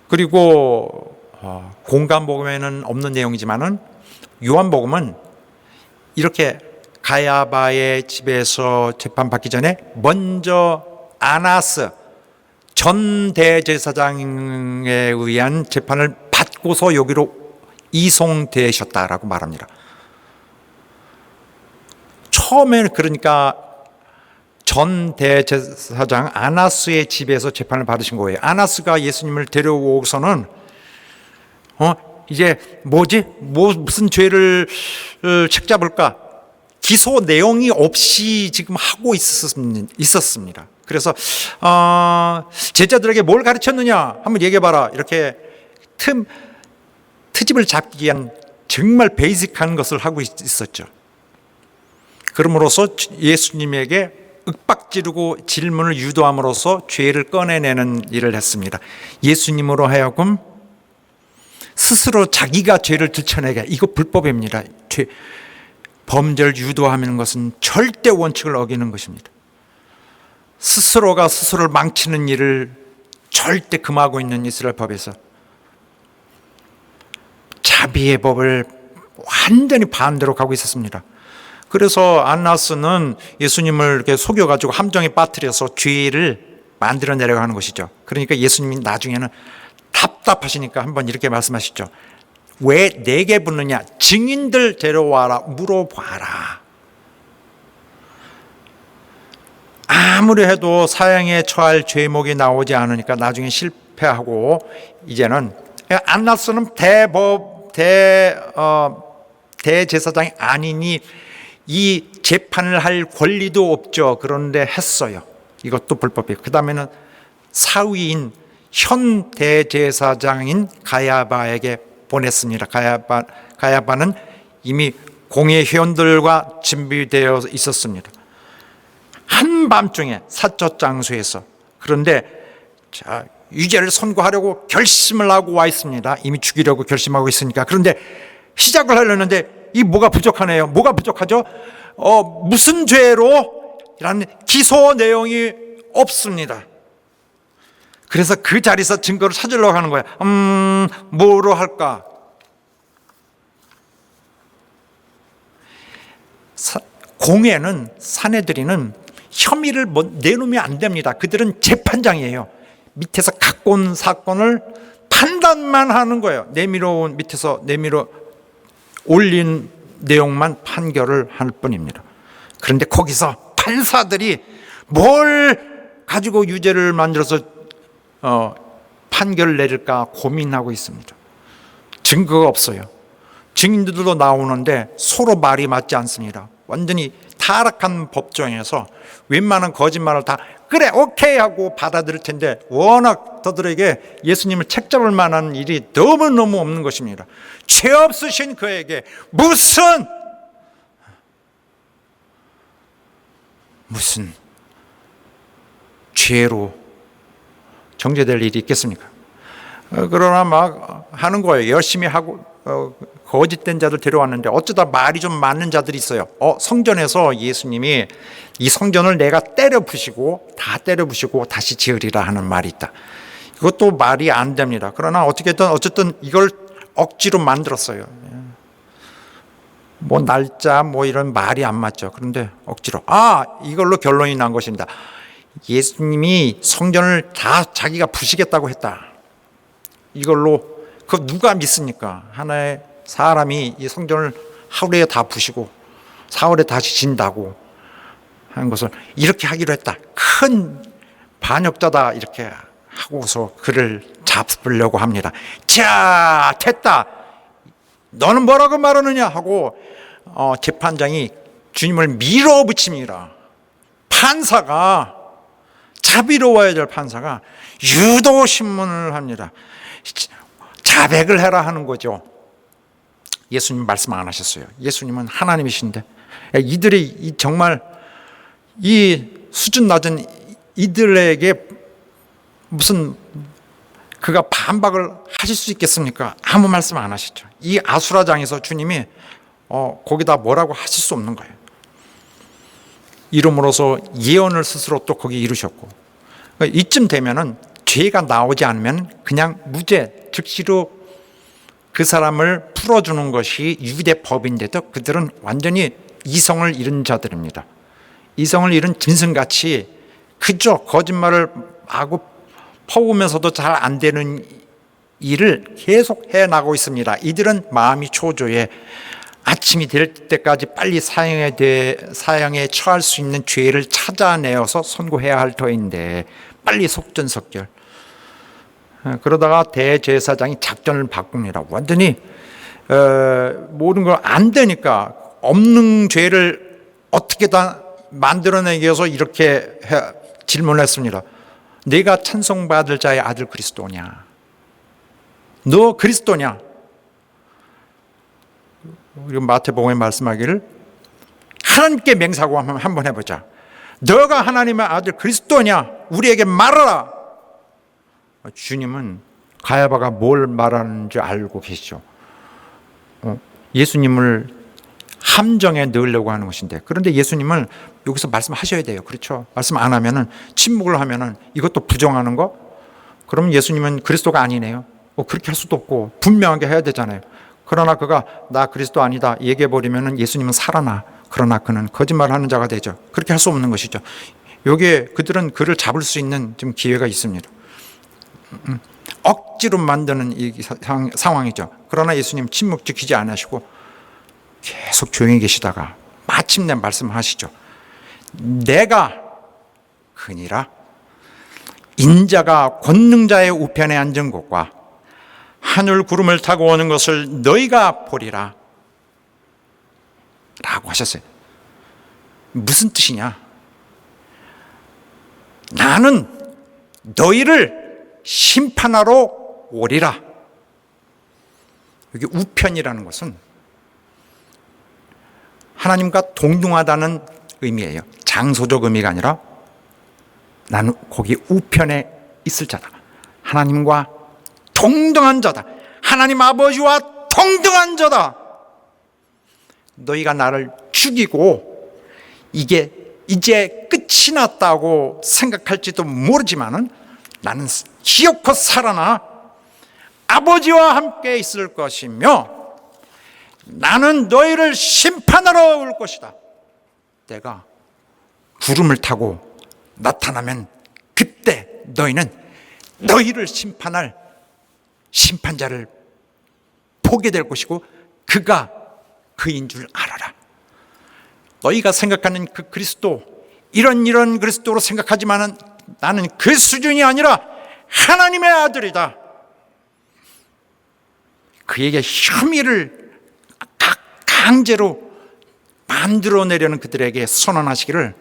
그리고 공간복음에는 없는 내용이지만은 요한복음은 이렇게 가야바의 집에서 재판받기 전에 먼저 아나스 전 대제사장에 의한 재판을 받고서 여기로 이송되셨다라고 말합니다. 처음에는 그러니까 전 대제사장 아나스의 집에서 재판을 받으신 거예요. 아나스가 예수님을 데려오고서는 이제 무슨 죄를 책잡을까? 기소 내용이 없이 지금 하고 있었습니다. 그래서 제자들에게 뭘 가르쳤느냐? 한번 얘기해봐라. 이렇게 트집을 잡기 위한 정말 베이직한 것을 하고 있었죠. 그러므로서 예수님에게 윽박지르고 질문을 유도함으로써 죄를 꺼내내는 일을 했습니다. 예수님으로 하여금 스스로 자기가 죄를 들춰내게, 이거 불법입니다. 범죄를 유도하는 것은 절대 원칙을 어기는 것입니다. 스스로가 스스로를 망치는 일을 절대 금하고 있는 이스라엘 법에서 자비의 법을 완전히 반대로 가고 있었습니다. 그래서 안나스는 예수님을 이렇게 속여가지고 함정에 빠뜨려서 죄를 만들어내려고 하는 것이죠. 그러니까 예수님이 나중에는 답답하시니까 한번 이렇게 말씀하시죠. 왜 내게 붙느냐? 증인들 데려와라, 물어봐라. 아무리 해도 사형에 처할 죄목이 나오지 않으니까 나중에 실패하고, 이제는 안나스는 대제사장이 아니니 이 재판을 할 권리도 없죠. 그런데 했어요. 이것도 불법이에요. 그 다음에는 사위인 현 대제사장인 가야바에게 보냈습니다. 가야바는 이미 공회 회원들과 준비되어 있었습니다. 한밤중에 사적 장소에서. 그런데 유죄를 선고하려고 결심을 하고 와 있습니다. 이미 죽이려고 결심하고 있으니까. 그런데 시작을 하려는데 이 뭐가 부족하네요. 뭐가 부족하죠? 무슨 죄로? 라는 기소 내용이 없습니다. 그래서 그 자리에서 증거를 찾으려고 하는 거야. 뭐로 할까? 공회는, 사내들이는 혐의를 내놓으면 안 됩니다. 그들은 재판장이에요. 밑에서 갖고 온 사건을 판단만 하는 거예요. 밑에서 내밀어 올린 내용만 판결을 할 뿐입니다. 그런데 거기서 판사들이 뭘 가지고 유죄를 만들어서 판결을 내릴까 고민하고 있습니다. 증거가 없어요. 증인들도 나오는데 서로 말이 맞지 않습니다. 완전히 타락한 법정에서 웬만한 거짓말을 다 그래 오케이 하고 받아들일 텐데 워낙 저들에게 예수님을 책잡을 만한 일이 너무너무 없는 것입니다. 죄 없으신 그에게 무슨 죄로 정죄될 일이 있겠습니까? 그러나 막 하는 거예요. 열심히 하고 거짓된 자들 데려왔는데 어쩌다 말이 좀 맞는 자들이 있어요. 성전에서 예수님이 이 성전을 내가 때려 부시고 다시 지으리라 하는 말이 있다. 이것도 말이 안 됩니다. 그러나 어쨌든 이걸 억지로 만들었어요. 뭐 날짜 뭐 이런 말이 안 맞죠. 그런데 억지로 이걸로 결론이 난 것입니다. 예수님이 성전을 다 자기가 부시겠다고 했다. 이걸로 그 누가 믿습니까? 하나의 사람이 이 성전을 하루에 다 부시고 사흘에 다시 진다고 하는 것을 이렇게 하기로 했다. 큰 반역자다 이렇게 하고서 그를 잡으려고 합니다. 자, 됐다. 너는 뭐라고 말하느냐 하고 재판장이 주님을 밀어붙입니다. 판사가 자비로워야 될 판사가 유도신문을 합니다. 자백을 해라 하는 거죠. 예수님 말씀 안 하셨어요. 예수님은 하나님이신데 이들이 정말 이 수준 낮은 이들에게 무슨 그가 반박을 하실 수 있겠습니까? 아무 말씀 안 하시죠. 이 아수라장에서 주님이 거기다 뭐라고 하실 수 없는 거예요. 이름으로서 예언을 스스로 또 거기 이루셨고 이쯤 되면은 죄가 나오지 않으면 그냥 무죄 즉시로 그 사람을 풀어주는 것이 유대 법인데도 그들은 완전히 이성을 잃은 자들입니다. 이성을 잃은 짐승같이 그저 거짓말을 하고 퍼오면서도 잘 안 되는 일을 계속 해나가고 있습니다. 이들은 마음이 초조해 아침이 될 때까지 빨리 사형에 처할 수 있는 죄를 찾아내어서 선고해야 할 터인데 빨리 속전속결. 그러다가 대제사장이 작전을 바꿉니다. 완전히 모든 걸 안 되니까 없는 죄를 어떻게 다 만들어내기 위해서 이렇게 질문했습니다. 네가 찬송받을 자의 아들 그리스도냐? 너 그리스도냐? 우리 마태복음에 말씀하기를 하나님께 맹세하고 한번 해보자. 너가 하나님의 아들 그리스도냐? 우리에게 말하라. 주님은 가야바가 뭘 말하는지 알고 계시죠. 예수님을 함정에 넣으려고 하는 것인데 그런데 예수님을 여기서 말씀하셔야 돼요. 그렇죠? 말씀 안 하면은 침묵을 하면은 이것도 부정하는 거? 그러면 예수님은 그리스도가 아니네요. 그렇게 할 수도 없고 분명하게 해야 되잖아요. 그러나 그가 나 그리스도 아니다 얘기해 버리면은 예수님은 살아나. 그러나 그는 거짓말하는 자가 되죠. 그렇게 할 수 없는 것이죠. 여기에 그들은 그를 잡을 수 있는 좀 기회가 있습니다. 억지로 만드는 이 상황이죠. 그러나 예수님 침묵 지키지 않으시고 계속 조용히 계시다가 마침내 말씀하시죠. 내가 그니라 인자가 권능자의 우편에 앉은 곳과 하늘 구름을 타고 오는 것을 너희가 보리라 라고 하셨어요. 무슨 뜻이냐? 나는 너희를 심판하러 오리라. 여기 우편이라는 것은 하나님과 동등하다는 의미예요. 장소적 의미가 아니라 나는 거기 우편에 있을 자다. 하나님과 동등한 자다. 하나님 아버지와 동등한 자다. 너희가 나를 죽이고 이게 이제 끝이 났다고 생각할지도 모르지만은 나는 기어코 살아나 아버지와 함께 있을 것이며 나는 너희를 심판하러 올 것이다. 내가 구름을 타고 나타나면 그때 너희는 너희를 심판할 심판자를 보게 될 것이고 그가 그인 줄 알아라. 너희가 생각하는 그 그리스도 이런 그리스도로 생각하지만은 나는 그 수준이 아니라 하나님의 아들이다. 그에게 혐의를 강제로 만들어내려는 그들에게 선언하시기를,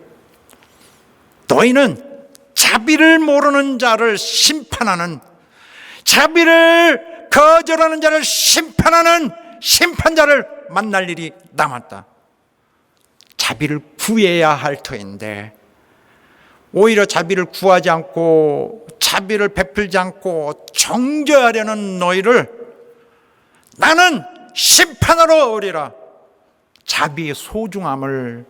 너희는 자비를 모르는 자를 심판하는, 자비를 거절하는 자를 심판하는 심판자를 만날 일이 남았다. 자비를 구해야 할 터인데 오히려 자비를 구하지 않고 자비를 베풀지 않고 정죄하려는 너희를 나는 심판하러 오리라. 자비의 소중함을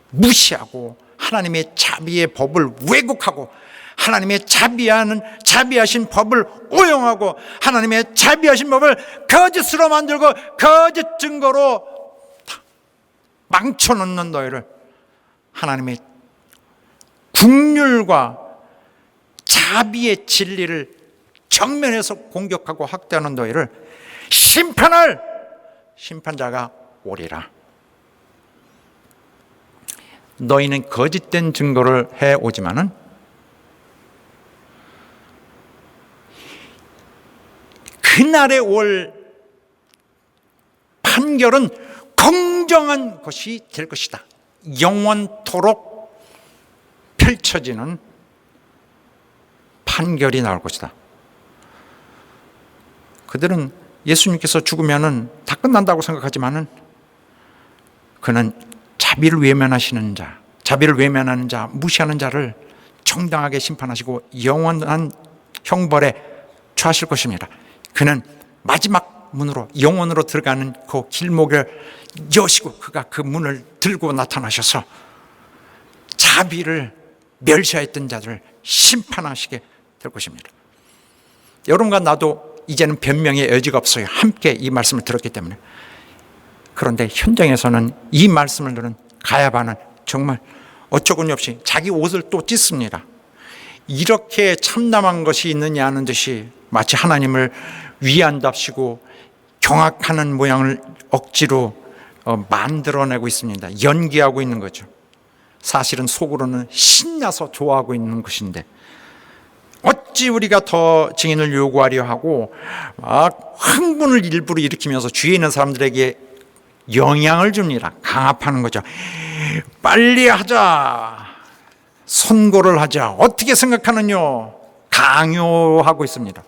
무시하고 하나님의 자비의 법을 왜곡하고 하나님의 자비하신 법을 오용하고 하나님의 자비하신 법을 거짓으로 만들고 거짓 증거로 망쳐놓는 너희를, 하나님의 긍휼과 자비의 진리를 정면에서 공격하고 학대하는 너희를 심판할 심판자가 오리라. 너희는 거짓된 증거를 해오지만은 그날에 올 판결은 공정한 것이 될 것이다. 영원토록 펼쳐지는 판결이 나올 것이다. 그들은 예수님께서 죽으면은 다 끝난다고 생각하지만은 그는 자비를 외면하시는 자, 자비를 외면하는 자, 무시하는 자를 정당하게 심판하시고 영원한 형벌에 처하실 것입니다. 그는 마지막 문으로, 영원으로 들어가는 그 길목을 여시고 그가 그 문을 들고 나타나셔서 자비를 멸시했던 자들을 심판하시게 될 것입니다. 여러분과 나도 이제는 변명의 여지가 없어요. 함께 이 말씀을 들었기 때문에. 그런데 현장에서는 이 말씀을 들은 가야바는 정말 어처구니 없이 자기 옷을 또 찢습니다. 이렇게 참담한 것이 있느냐 하는 듯이 마치 하나님을 위한답시고 경악하는 모양을 억지로 만들어내고 있습니다. 연기하고 있는 거죠. 사실은 속으로는 신나서 좋아하고 있는 것인데 어찌 우리가 더 증인을 요구하려 하고 막 흥분을 일부러 일으키면서 주위에 있는 사람들에게 영향을 줍니다. 강압하는 거죠. 빨리 하자, 선고를 하자, 어떻게 생각하느냐, 강요하고 있습니다.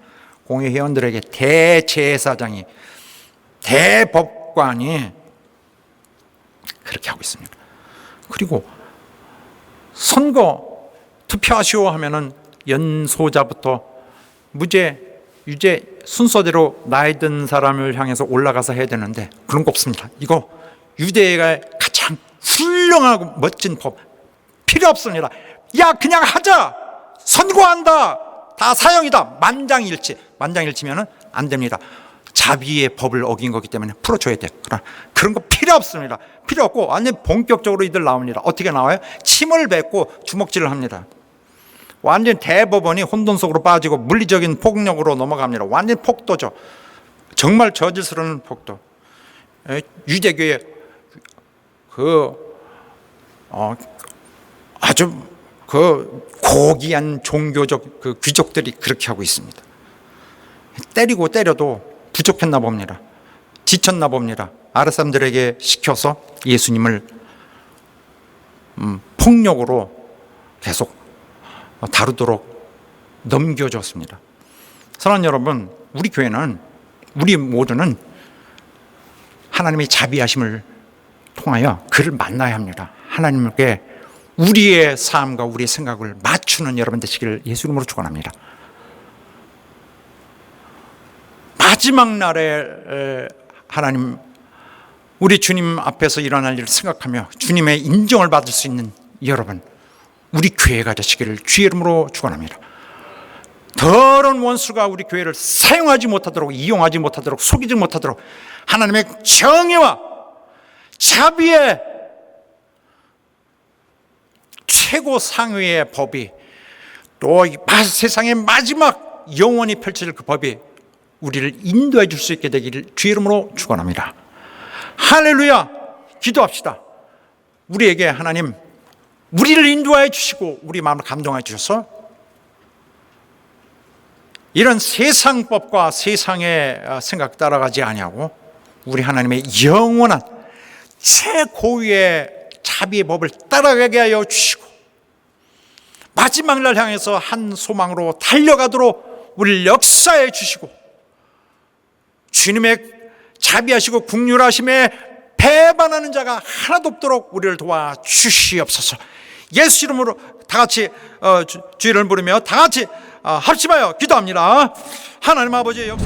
공회 회원들에게 대제사장이, 대법관이 그렇게 하고 있습니다. 그리고 선거 투표하시오 하면은 연소자부터 무죄, 유죄 순서대로 나이 든 사람을 향해서 올라가서 해야 되는데 그런 거 없습니다. 이거 유대의 가장 훌륭하고 멋진 법 필요 없습니다. 야, 그냥 하자, 선고한다, 다 사형이다, 만장일치면은 안 됩니다. 자비의 법을 어긴 거기 때문에 풀어줘야 돼요. 그런 거 필요 없습니다. 필요 없고 완전 본격적으로 이들 나옵니다. 어떻게 나와요? 침을 뱉고 주먹질을 합니다. 완전 대법원이 혼돈 속으로 빠지고 물리적인 폭력으로 넘어갑니다. 완전 폭도죠. 정말 저질스러운 폭도. 유대교의 아주 고귀한 종교적 귀족들이 그렇게 하고 있습니다. 때리고 때려도 부족했나 봅니다. 지쳤나 봅니다. 아랫 사람들에게 시켜서 예수님을 폭력으로 계속 다루도록 넘겨줬습니다. 사랑하는 여러분, 우리 교회는, 우리 모두는 하나님의 자비하심을 통하여 그를 만나야 합니다. 하나님께 우리의 삶과 우리의 생각을 맞추는 여러분 되시기를 예수 이름으로 축원합니다. 마지막 날에 하나님, 우리 주님 앞에서 일어날 일을 생각하며 주님의 인정을 받을 수 있는 여러분, 우리 교회가 되시기를 주의 이름으로 축원합니다. 더러운 원수가 우리 교회를 사용하지 못하도록, 이용하지 못하도록, 속이지 못하도록 하나님의 정의와 자비의 최고 상위의 법이, 또 세상의 마지막 영원히 펼쳐질 그 법이 우리를 인도해 줄 수 있게 되기를 주의 이름으로 축원합니다. 할렐루야. 기도합시다. 우리에게 하나님, 우리를 인도해 주시고 우리 마음을 감동해 주셔서 이런 세상법과 세상의 생각 따라가지 아니하고 우리 하나님의 영원한 최고위의 자비의 법을 따라가게 하여 주시고 마지막 날 향해서 한 소망으로 달려가도록 우리를 역사해 주시고 주님의 자비하시고 긍휼하심에 배반하는 자가 하나도 없도록 우리를 도와 주시옵소서. 예수 이름으로 다 같이 주 이름을 부르며 다 같이 합심하여 기도합니다. 하나님 아버지의 역사